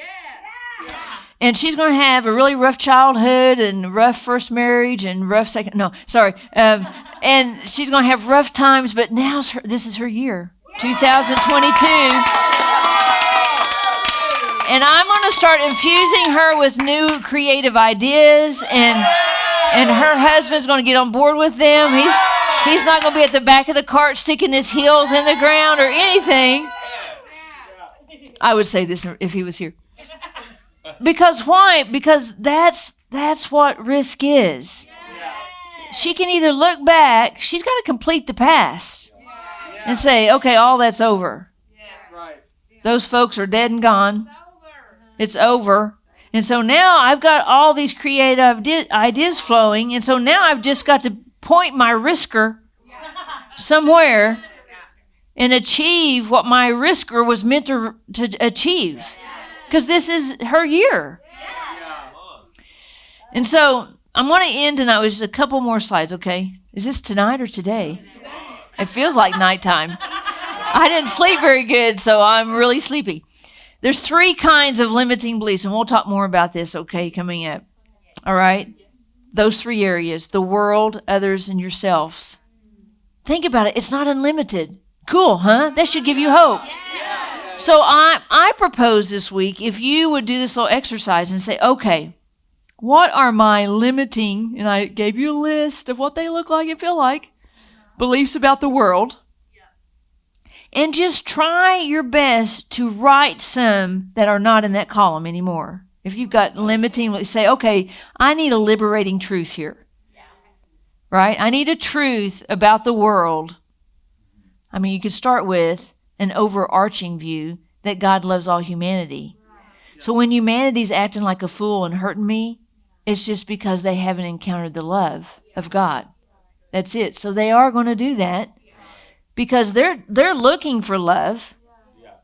And she's going to have a really rough childhood and rough first marriage and rough second. No, sorry. And she's going to have rough times, but this is her year, 2022. And I'm going to start infusing her with new creative ideas, and her husband's going to get on board with them. He's not going to be at the back of the cart sticking his heels in the ground or anything. I would say this if he was here. Because why? Because that's what risk is. She can either look back, she's got to complete the past and say, okay, all that's over. Those folks are dead and gone. It's over. And so now I've got all these creative ideas flowing, and so now I've just got to point my risker somewhere and achieve what my risker was meant to achieve. Because this is her year. And so I'm going to end tonight with just a couple more slides, okay? Is this tonight or today? It feels like nighttime. I didn't sleep very good, so I'm really sleepy. There's 3 kinds of limiting beliefs, and we'll talk more about this, okay, coming up. All right? Those 3 areas, the world, others, and yourselves. Think about it. It's not unlimited. Cool, huh? That should give you hope. So I propose this week, if you would do this little exercise and say, okay, what are my limiting, and I gave you a list of what they look like and feel like, beliefs about the world, and just try your best to write some that are not in that column anymore. If you've got limiting, say, okay, I need a liberating truth here. Right? I need a truth about the world. I mean, you could start with an overarching view that God loves all humanity. So when humanity's acting like a fool and hurting me, it's just because they haven't encountered the love of God. That's it. So they are going to do that because they're looking for love.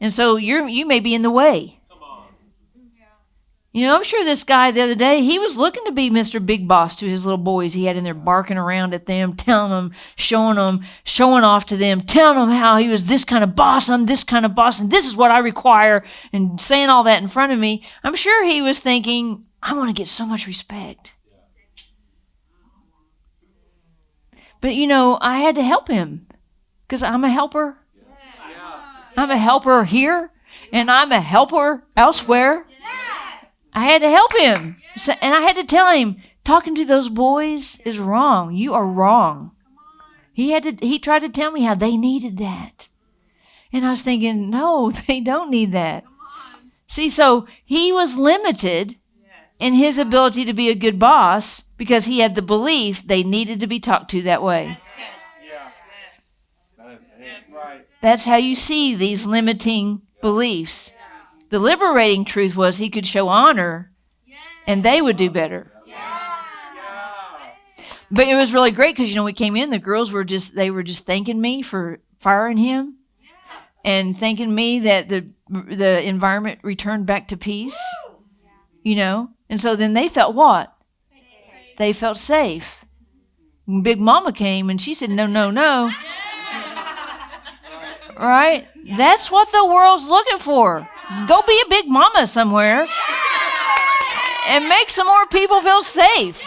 And so you may be in the way. You know, I'm sure this guy the other day, he was looking to be Mr. Big Boss to his little boys he had in there, barking around at them, telling them, showing off to them, telling them how he was this kind of boss, I'm this kind of boss, and this is what I require, and saying all that in front of me. I'm sure he was thinking, I want to get so much respect. But, you know, I had to help him because I'm a helper. I'm a helper here, and I'm a helper elsewhere. I had to help him. So, and I had to tell him, talking to those boys is wrong. You are wrong. He tried to tell me how they needed that. And I was thinking, no, they don't need that. See, so he was limited in his ability to be a good boss because he had the belief they needed to be talked to that way. That's how you see these limiting beliefs. The liberating truth was he could show honor and they would do better. But it was really great because, you know, we came in, the girls were just thanking me for firing him and thanking me that the environment returned back to peace, you know. And so then they felt what? They felt safe. When Big Mama came and she said, no, no, no. Right? That's what the world's looking for. Go be a big mama somewhere and make some more people feel safe.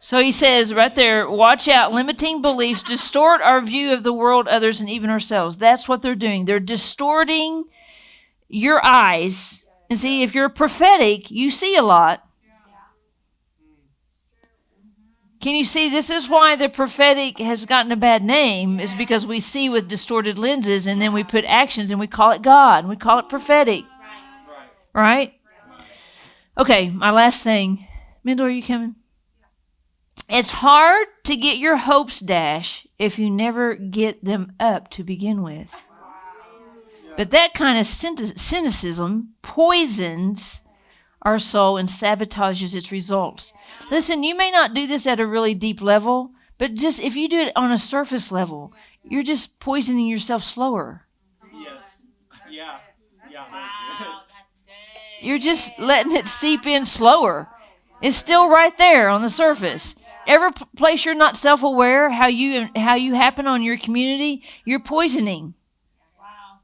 So he says right there, watch out. Limiting beliefs distort our view of the world, others, and even ourselves. That's what they're doing. They're distorting your eyes. And see, if you're prophetic, you see a lot. Can you see, this is why the prophetic has gotten a bad name, is because we see with distorted lenses and then we put actions and we call it God. And we call it prophetic. Right? Okay, my last thing. Mendel, are you coming? It's hard to get your hopes dashed if you never get them up to begin with. But that kind of cynicism poisons our soul and sabotages its results. Listen, you may not do this at a really deep level, but just if you do it on a surface level, you're just poisoning yourself slower. Yes. Yeah. Wow, that's good. You're just letting it seep in slower. It's still right there on the surface. Every place you're not self-aware, how you happen on your community, you're poisoning. Wow.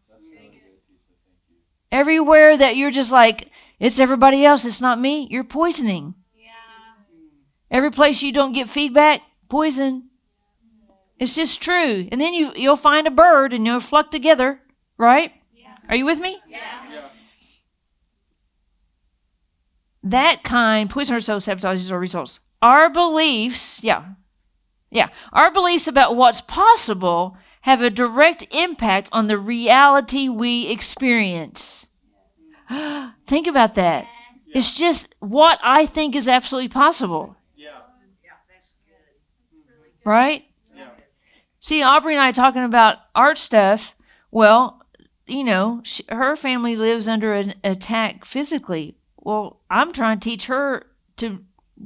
Everywhere that you're just like, it's everybody else, it's not me, you're poisoning. Yeah. Every place you don't get feedback, poison. It's just true. And then you'll find a bird and you'll flock together, right? Yeah. Are you with me? Yeah. That kind, poison ourselves, sabotages our results. Our beliefs, our beliefs about what's possible have a direct impact on the reality we experience. Think about that. It's just what I think is absolutely possible. Yeah. Right? Yeah. See, Aubrey and I talking about art stuff. Well, you know, her family lives under an attack physically. Well, I'm trying to teach her to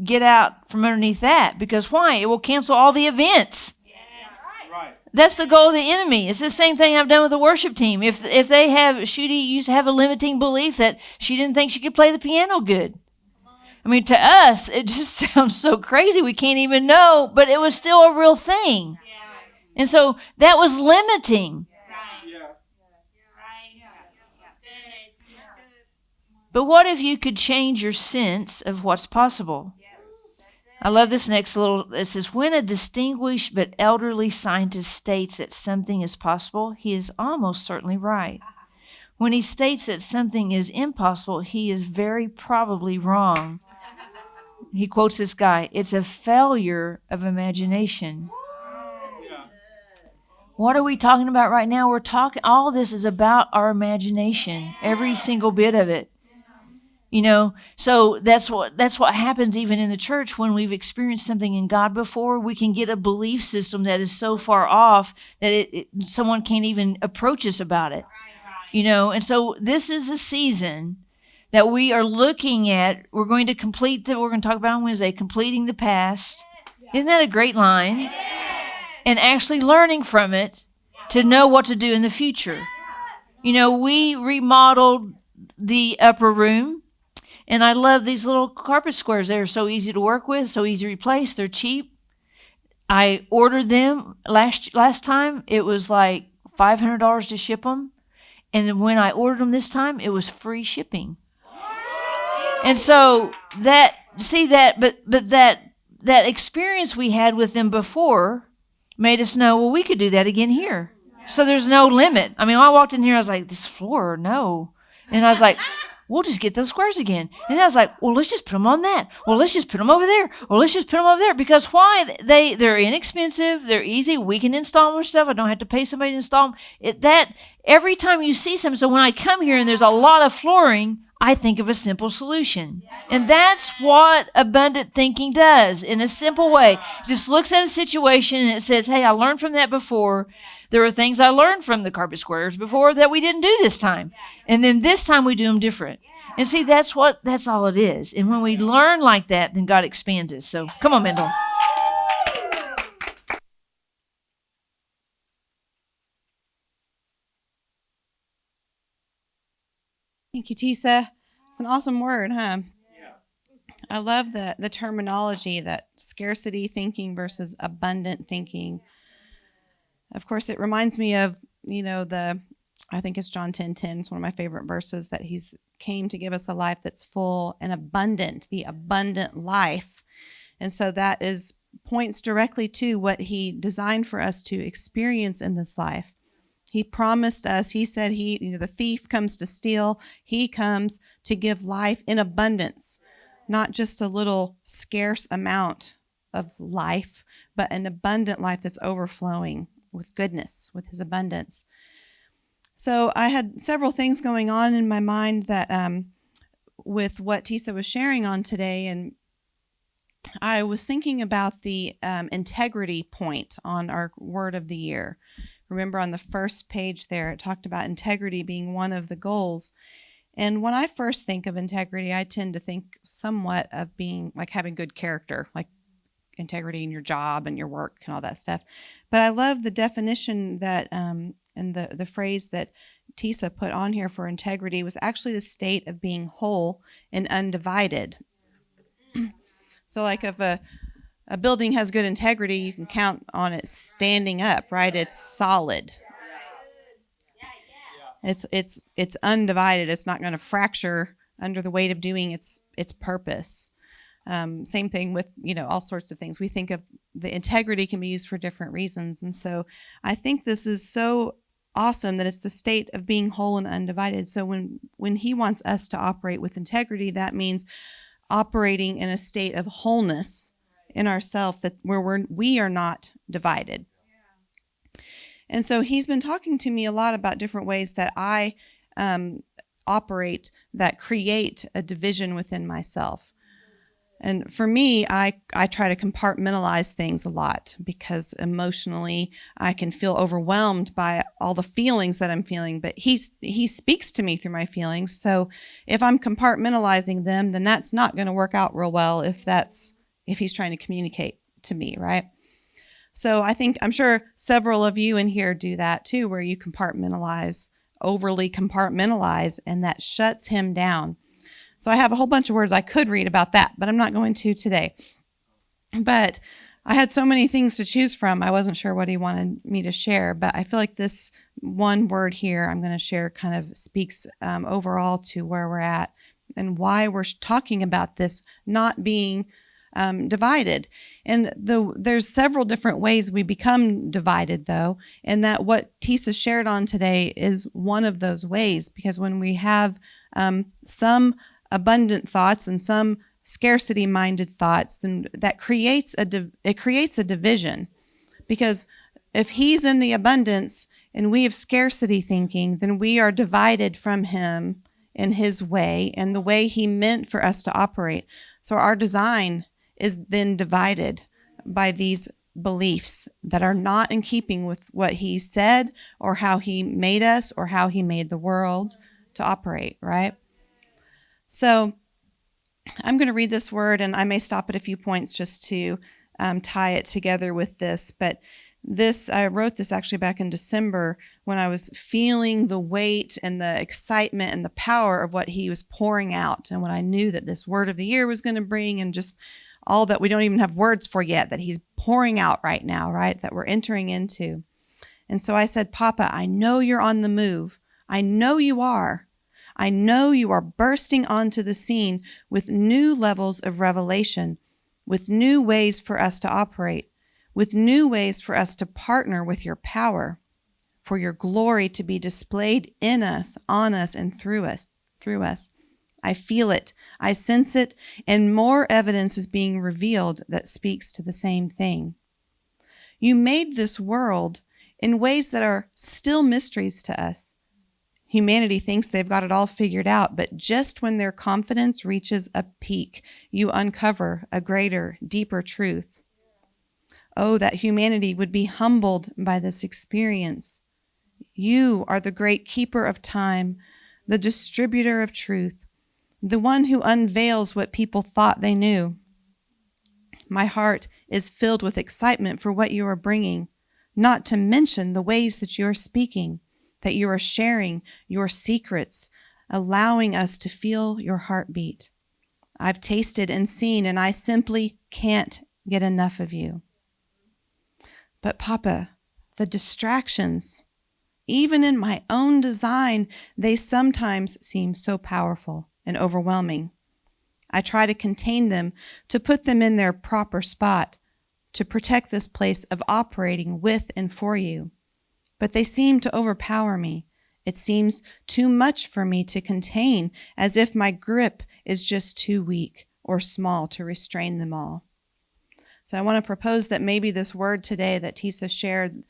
get out from underneath that because why? It will cancel all the events. Right. That's the goal of the enemy. It's the same thing I've done with the worship team. If Shooty used to have a limiting belief that she didn't think she could play the piano good. I mean, to us, it just sounds so crazy. We can't even know, but it was still a real thing. And so that was limiting. Yeah. But what if you could change your sense of what's possible? I love this next little, it says, when a distinguished but elderly scientist states that something is possible, he is almost certainly right. When he states that something is impossible, he is very probably wrong. He quotes this guy, it's a failure of imagination. Yeah. What are we talking about right now? We're talking, all this is about our imagination, every single bit of it. You know, so that's what happens even in the church when we've experienced something in God before. We can get a belief system that is so far off that someone can't even approach us about it. You know, and so this is the season that we are looking at. We're going to we're going to talk about on Wednesday, completing the past. Isn't that a great line? And actually learning from it to know what to do in the future. You know, we remodeled the upper room. And I love these little carpet squares. They're so easy to work with, so easy to replace. They're cheap. I ordered them last time. It was like $500 to ship them. And then when I ordered them this time, it was free shipping. And so that experience we had with them before made us know, well, we could do that again here. So there's no limit. I mean, when I walked in here, I was like, this floor, no. And I was like, we'll just get those squares again. And I was like, well, let's just put them on that. Well, let's just put them over there. Well, let's just put them over there. Because why? They're inexpensive. They're easy. We can install more stuff. I don't have to pay somebody to install them. Every time you see something, so when I come here and there's a lot of flooring, I think of a simple solution. And that's what abundant thinking does in a simple way. It just looks at a situation and it says, hey, I learned from that before. There are things I learned from the carpet squares before that we didn't do this time. And then this time we do them different. And see, that's all it is. And when we learn like that, then God expands us. So come on, Mendel. Thank you, Tisa. It's an awesome word, huh? Yeah. I love the terminology, that scarcity thinking versus abundant thinking. Of course, it reminds me of, I think it's John 10:10. It's one of my favorite verses, that he's came to give us a life that's full and abundant, the abundant life. And so that points directly to what he designed for us to experience in this life. He promised us, he said the thief comes to steal. He comes to give life in abundance, not just a little scarce amount of life, but an abundant life that's overflowing with goodness, with his abundance. So I had several things going on in my mind that with what Tisa was sharing on today, and I was thinking about the integrity point on our word of the year. Remember on the first page there, it talked about integrity being one of the goals. And when I first think of integrity, I tend to think somewhat of being like having good character, like integrity in your job and your work and all that stuff. But I love the definition that and the phrase that Tisa put on here for integrity was actually the state of being whole and undivided. So like if a building has good integrity, you can count on it standing up, right? It's solid. It's undivided. It's not going to fracture under the weight of doing its purpose. Same thing with, all sorts of things. We think of the integrity can be used for different reasons. And so I think this is so awesome that it's the state of being whole and undivided. So when he wants us to operate with integrity, that means operating in a state of wholeness in ourselves, that where we are not divided. And so he's been talking to me a lot about different ways that I operate that create a division within myself. And for me, I try to compartmentalize things a lot because emotionally I can feel overwhelmed by all the feelings that I'm feeling, but he speaks to me through my feelings. So if I'm compartmentalizing them, then that's not going to work out real well if he's trying to communicate to me, right? So I'm sure several of you in here do that too, where you overly compartmentalize, and that shuts him down. So I have a whole bunch of words I could read about that, but I'm not going to today. But I had so many things to choose from. I wasn't sure what he wanted me to share, but I feel like this one word here I'm going to share kind of speaks overall to where we're at and why we're talking about this not being divided. And there's several different ways we become divided, though, and that what Tisa shared on today is one of those ways, because when we have some abundant thoughts and some scarcity-minded thoughts, then that creates a division. Because if he's in the abundance and we have scarcity thinking, then we are divided from him in his way and the way he meant for us to operate. So our design is then divided by these beliefs that are not in keeping with what he said or how he made us or how he made the world to operate, right? So I'm going to read this word, and I may stop at a few points just to tie it together with this. But I wrote this actually back in December when I was feeling the weight and the excitement and the power of what he was pouring out, and what I knew that this word of the year was going to bring, and just all that we don't even have words for yet, that he's pouring out right now, right, that we're entering into. And so I said, Papa, I know you're on the move. I know you are. I know you are bursting onto the scene with new levels of revelation, with new ways for us to operate, with new ways for us to partner with your power, for your glory to be displayed in us, on us, and through us. I feel it, I sense it, and more evidence is being revealed that speaks to the same thing. You made this world in ways that are still mysteries to us. Humanity thinks they've got it all figured out, but just when their confidence reaches a peak, you uncover a greater, deeper truth. Oh, that humanity would be humbled by this experience. You are the great keeper of time, the distributor of truth, the one who unveils what people thought they knew. My heart is filled with excitement for what you are bringing, not to mention the ways that you are speaking, that you are sharing your secrets, allowing us to feel your heartbeat. I've tasted and seen, and I simply can't get enough of you. But Papa, the distractions, even in my own design, they sometimes seem so powerful and overwhelming. I try to contain them, to put them in their proper spot, to protect this place of operating with and for you. But they seem to overpower me. It seems too much for me to contain, as if my grip is just too weak or small to restrain them all. So I want to propose that maybe this word today that Tisa shared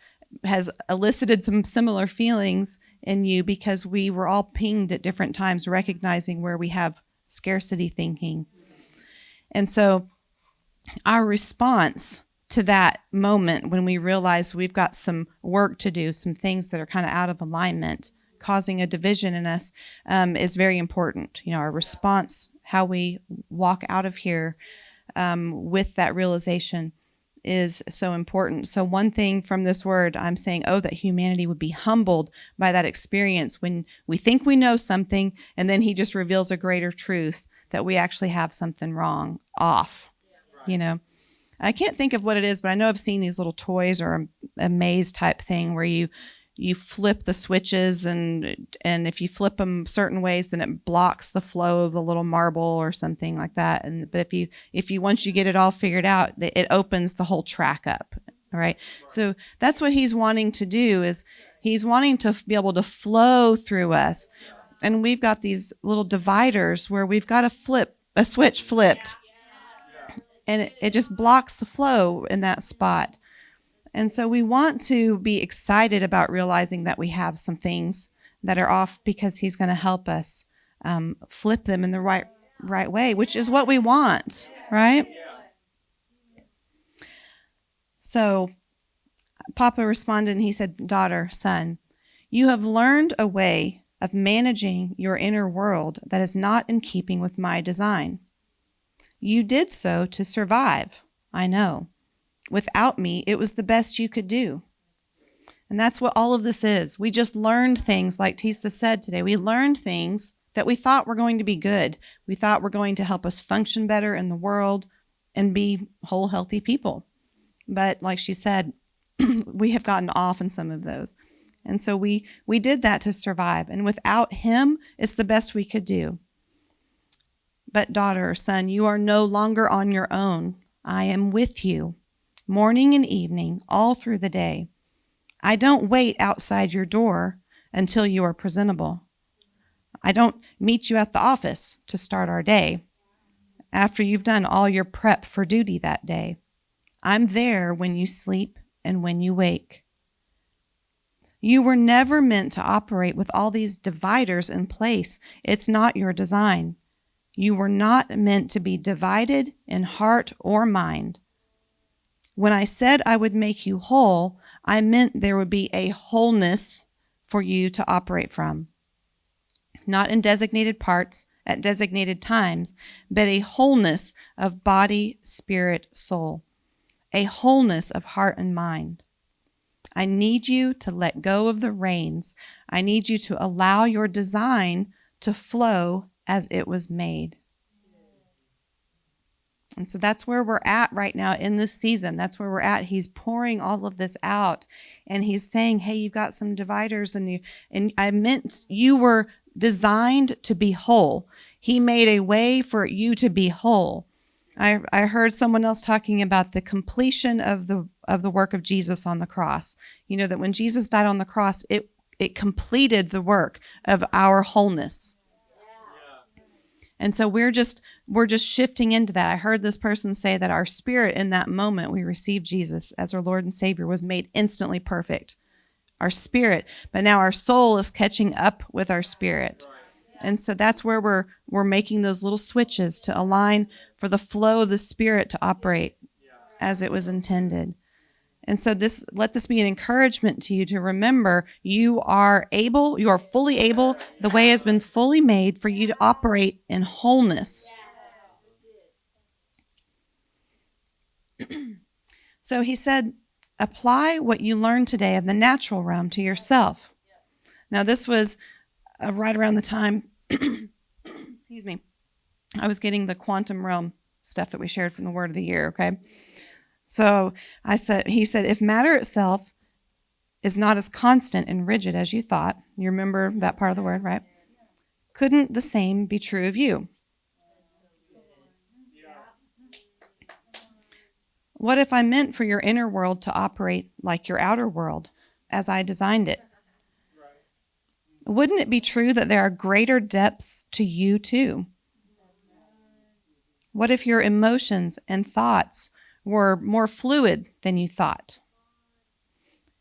has elicited some similar feelings in you, because we were all pinged at different times, recognizing where we have scarcity thinking. And so our response to that moment when we realize we've got some work to do, some things that are kind of out of alignment, causing a division in us, is very important. You know, our response, how we walk out of here with that realization is so important. So one thing from this word, I'm saying, oh, that humanity would be humbled by that experience when we think we know something, and then he just reveals a greater truth that we actually have something wrong, off, you know. I can't think of what it is, but I know I've seen these little toys or a maze type thing where you flip the switches, and if you flip them certain ways, then it blocks the flow of the little marble or something like that. But if you once you get it all figured out, it opens the whole track up. All right. So that's what he's wanting to do, is he's wanting to be able to flow through us. And we've got these little dividers where we've got a switch flipped. And it just blocks the flow in that spot. And so we want to be excited about realizing that we have some things that are off, because he's going to help us flip them in the right way, which is what we want, right? So Papa responded and he said, daughter, son, you have learned a way of managing your inner world that is not in keeping with my design. You did so to survive, I know. Without me, it was the best you could do. And that's what all of this is. We just learned things, like Tisa said today. We learned things that we thought were going to be good. We thought were going to help us function better in the world and be whole, healthy people. But like she said, we have gotten off in some of those. And so we did that to survive. And without him, it's the best we could do. But daughter or son, you are no longer on your own. I am with you, morning and evening, all through the day. I don't wait outside your door until you are presentable. I don't meet you at the office to start our day after you've done all your prep for duty that day. I'm there when you sleep and when you wake. You were never meant to operate with all these dividers in place. It's not your design. You were not meant to be divided in heart or mind. When I said I would make you whole, I meant there would be a wholeness for you to operate from. Not in designated parts at designated times, but a wholeness of body, spirit, soul. A wholeness of heart and mind. I need you to let go of the reins. I need you to allow your design to flow as it was made. And so that's where we're at right now in this season. That's where we're at. He's pouring all of this out. And he's saying, hey, you've got some dividers and I meant you were designed to be whole. He made a way for you to be whole. I heard someone else talking about the completion of the work of Jesus on the cross. You know, that when Jesus died on the cross, it completed the work of our wholeness. And so we're just shifting into that. I heard this person say that our spirit in that moment we received Jesus as our Lord and Savior was made instantly perfect. Our spirit, but now our soul is catching up with our spirit. And so that's where we're making those little switches to align for the flow of the Spirit to operate as it was intended. And so let this be an encouragement to you to remember you are fully able, the way has been fully made for you to operate in wholeness. So he said, apply what you learned today of the natural realm to yourself. Now this was right around the time, excuse me, I was getting the quantum realm stuff that we shared from the Word of the Year, okay? So he said, if matter itself is not as constant and rigid as you thought, you remember that part of the word, right? Couldn't the same be true of you? What if I meant for your inner world to operate like your outer world, as I designed it? Wouldn't it be true that there are greater depths to you too? What if your emotions and thoughts were more fluid than you thought?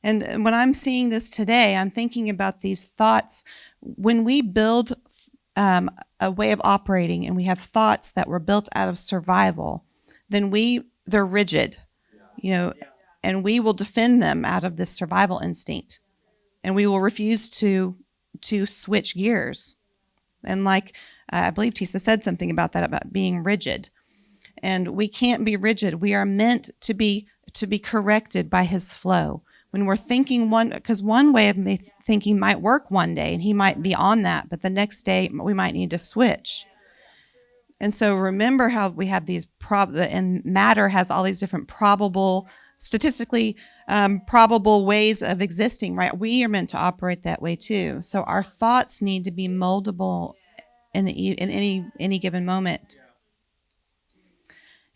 And when I'm seeing this today, I'm thinking about these thoughts. When we build a way of operating and we have thoughts that were built out of survival, then they're rigid, and we will defend them out of this survival instinct. And we will refuse to switch gears. And like I believe Tisa said something about that, about being rigid. And we can't be rigid. We are meant to be corrected by his flow. When we're thinking because one way of thinking might work one day, and he might be on that, but the next day we might need to switch. And so remember how we have these and matter has all these different statistically probable ways of existing, right? We are meant to operate that way too. So our thoughts need to be moldable in any given moment.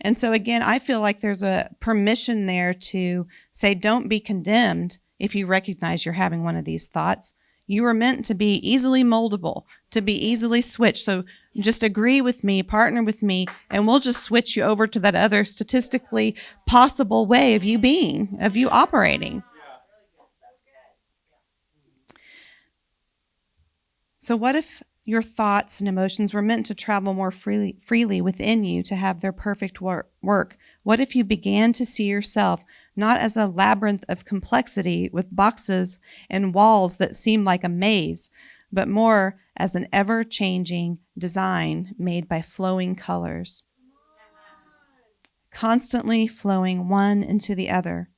And so again, I feel like there's a permission there to say, don't be condemned if you recognize you're having one of these thoughts. You were meant to be easily moldable, to be easily switched. So just agree with me, partner with me, and we'll just switch you over to that other statistically possible way of you operating. So what if your thoughts and emotions were meant to travel more freely within you to have their perfect work? What if you began to see yourself not as a labyrinth of complexity with boxes and walls that seem like a maze, but more as an ever-changing design made by flowing colors, constantly flowing one into the other.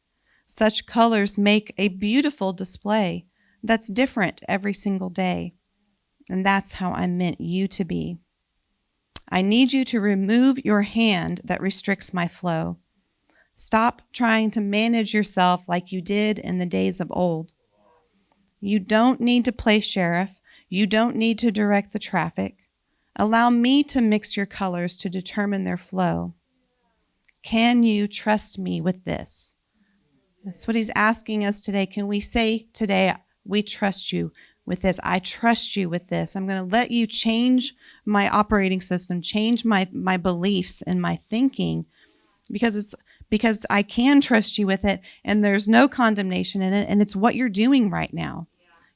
Such colors make a beautiful display that's different every single day. And that's how I meant you to be. I need you to remove your hand that restricts my flow. Stop trying to manage yourself like you did in the days of old. You don't need to play sheriff. You don't need to direct the traffic. Allow me to mix your colors to determine their flow. Can you trust me with this? That's what he's asking us today. Can we say today, we trust you with this? I trust you with this. I'm going to let you change my operating system, change my beliefs and my thinking, because I can trust you with it, and there's no condemnation in it, and it's what you're doing right now.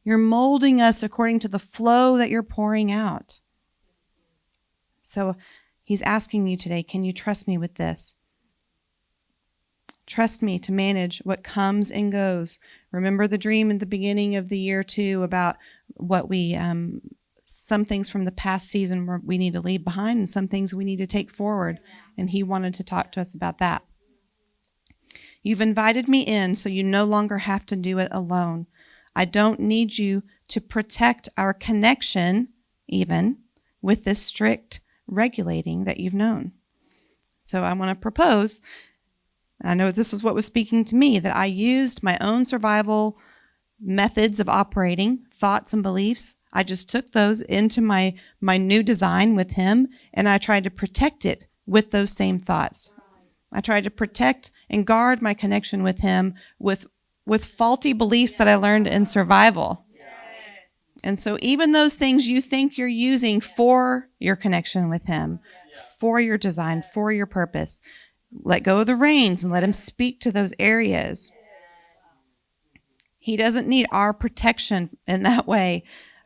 You're molding us according to the flow that you're pouring out. So he's asking you today, can you trust me with this? Trust me to manage what comes and goes. Remember the dream in the beginning of the year too about what we, some things from the past season where we need to leave behind and some things we need to take forward. And he wanted to talk to us about that. You've invited me in so you no longer have to do it alone. I don't need you to protect our connection even with this strict regulating that you've known. So I want to propose, I know this is what was speaking to me, that I used my own survival methods of operating, thoughts and beliefs. I just took those into my new design with him, and I tried to protect it with those same thoughts. I tried to protect and guard my connection with him with faulty beliefs that I learned in survival. And so even those things you think you're using for your connection with him, for your design, for your purpose, let go of the reins and let him speak to those areas. He doesn't need our protection in that way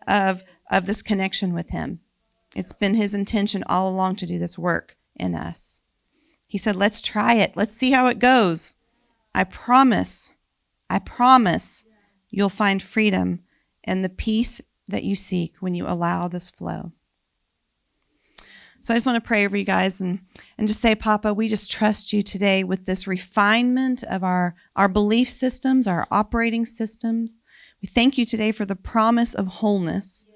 of this connection with him. It's been his intention all along to do this work in us. He said, let's try it. Let's see how it goes. I promise you'll find freedom and the peace that you seek when you allow this flow. So I just want to pray over you guys and just say, Papa, we just trust you today with this refinement of our belief systems, our operating systems. We thank you today for the promise of wholeness,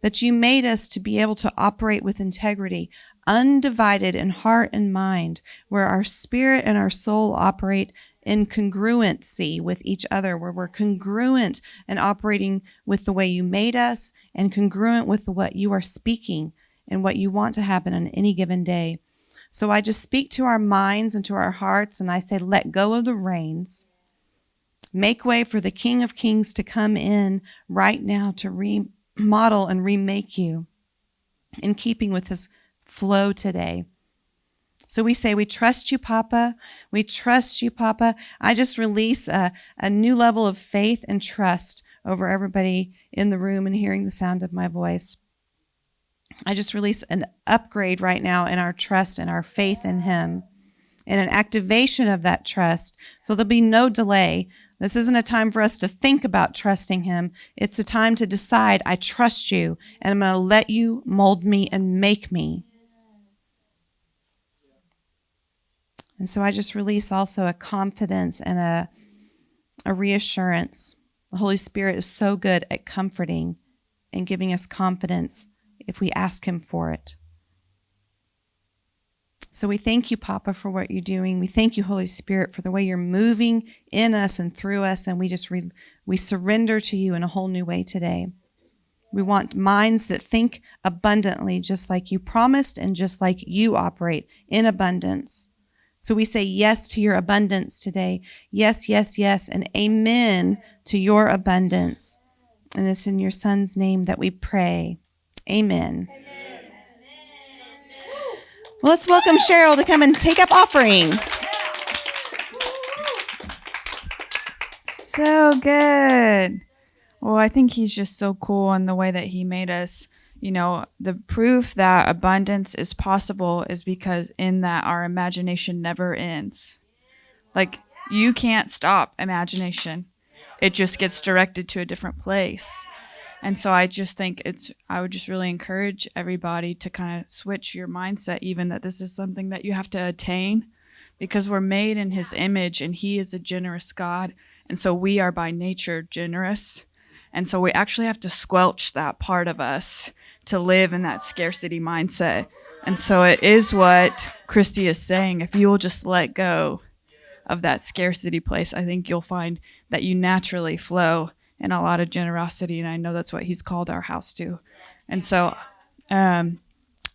that you made us to be able to operate with integrity, undivided in heart and mind, where our spirit and our soul operate in congruency with each other, where we're congruent and operating with the way you made us and congruent with what you are speaking and what you want to happen on any given day. So I just speak to our minds and to our hearts, and I say, let go of the reins. Make way for the King of Kings to come in right now to remodel and remake you in keeping with his flow today. So we say, we trust you, Papa. We trust you, Papa. I just release a new level of faith and trust over everybody in the room and hearing the sound of my voice. I just release an upgrade right now in our trust and our faith in him and an activation of that trust. So there'll be no delay. This isn't a time for us to think about trusting him. It's a time to decide, I trust you, and I'm going to let you mold me and make me. And so I just release also a confidence and a reassurance. The Holy Spirit is so good at comforting and giving us confidence if we ask him for it. So we thank you, Papa, for what you're doing. We thank you, Holy Spirit, for the way you're moving in us and through us, and we surrender to you in a whole new way today. We want minds that think abundantly, just like you promised and just like you operate in abundance. So we say yes to your abundance today. Yes, yes, yes, and amen to your abundance. And it's in your Son's name that we pray. Amen. Well, let's welcome Cheryl to come and take up offering. So good. Well, I think he's just so cool in the way that he made us. You know, the proof that abundance is possible is because in that our imagination never ends. Like, you can't stop imagination. It just gets directed to a different place. And so I just think I would just really encourage everybody to kind of switch your mindset, even that this is something that you have to attain, because we're made in his image and he is a generous God. And so we are by nature generous. And so we actually have to squelch that part of us to live in that scarcity mindset. And so it is what Christy is saying. If you will just let go of that scarcity place, I think you'll find that you naturally flow in a lot of generosity. And I know that's what he's called our house to. And so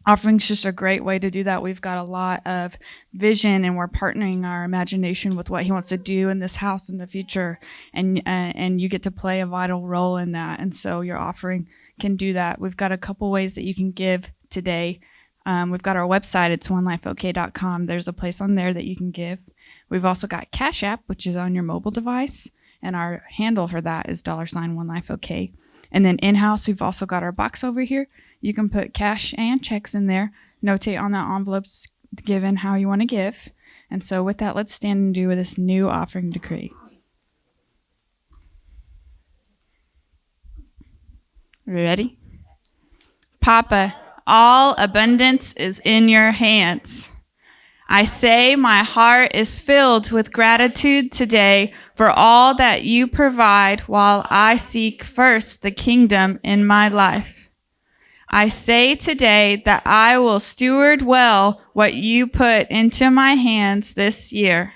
offering's just a great way to do that. We've got a lot of vision, and we're partnering our imagination with what he wants to do in this house in the future. And you get to play a vital role in that. And so your offering can do that. We've got a couple ways that you can give today. We've got our website. It's onelifeok.com. There's a place on there that you can give. We've also got Cash App, which is on your mobile device. And our handle for that is $OneLifeOK. And then in-house, we've also got our box over here. You can put cash and checks in there. Notate on the envelopes given how you want to give. And so with that, let's stand and do this new offering decree. Ready? Papa, all abundance is in your hands. I say my heart is filled with gratitude today for all that you provide while I seek first the kingdom in my life. I say today that I will steward well what you put into my hands this year.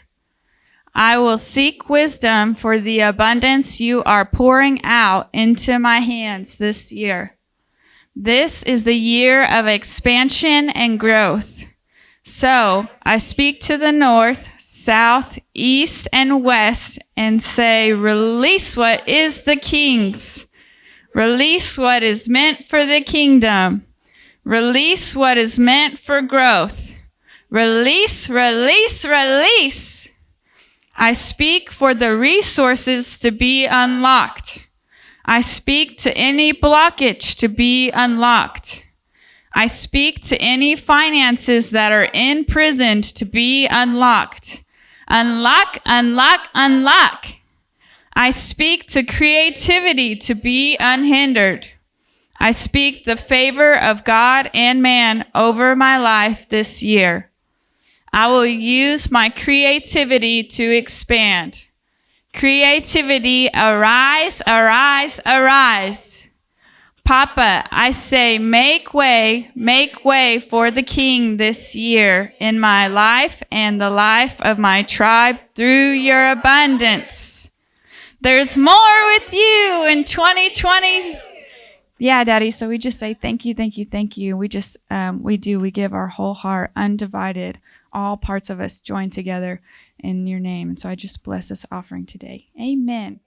I will seek wisdom for the abundance you are pouring out into my hands this year. This is the year of expansion and growth. So I speak to the north, south, east, and west and say, release what is the king's. Release what is meant for the kingdom. Release what is meant for growth. Release, release, release. I speak for the resources to be unlocked. I speak to any blockage to be unlocked. I speak to any finances that are imprisoned to be unlocked. Unlock, unlock, unlock. I speak to creativity to be unhindered. I speak the favor of God and man over my life this year. I will use my creativity to expand. Creativity, arise, arise, arise. Papa, I say, make way for the King this year in my life and the life of my tribe through your abundance. There's more with you in 2020. Yeah, Daddy. So we just say thank you, thank you, thank you. We just, we give our whole heart, undivided, all parts of us join together in your name. And so I just bless this offering today. Amen.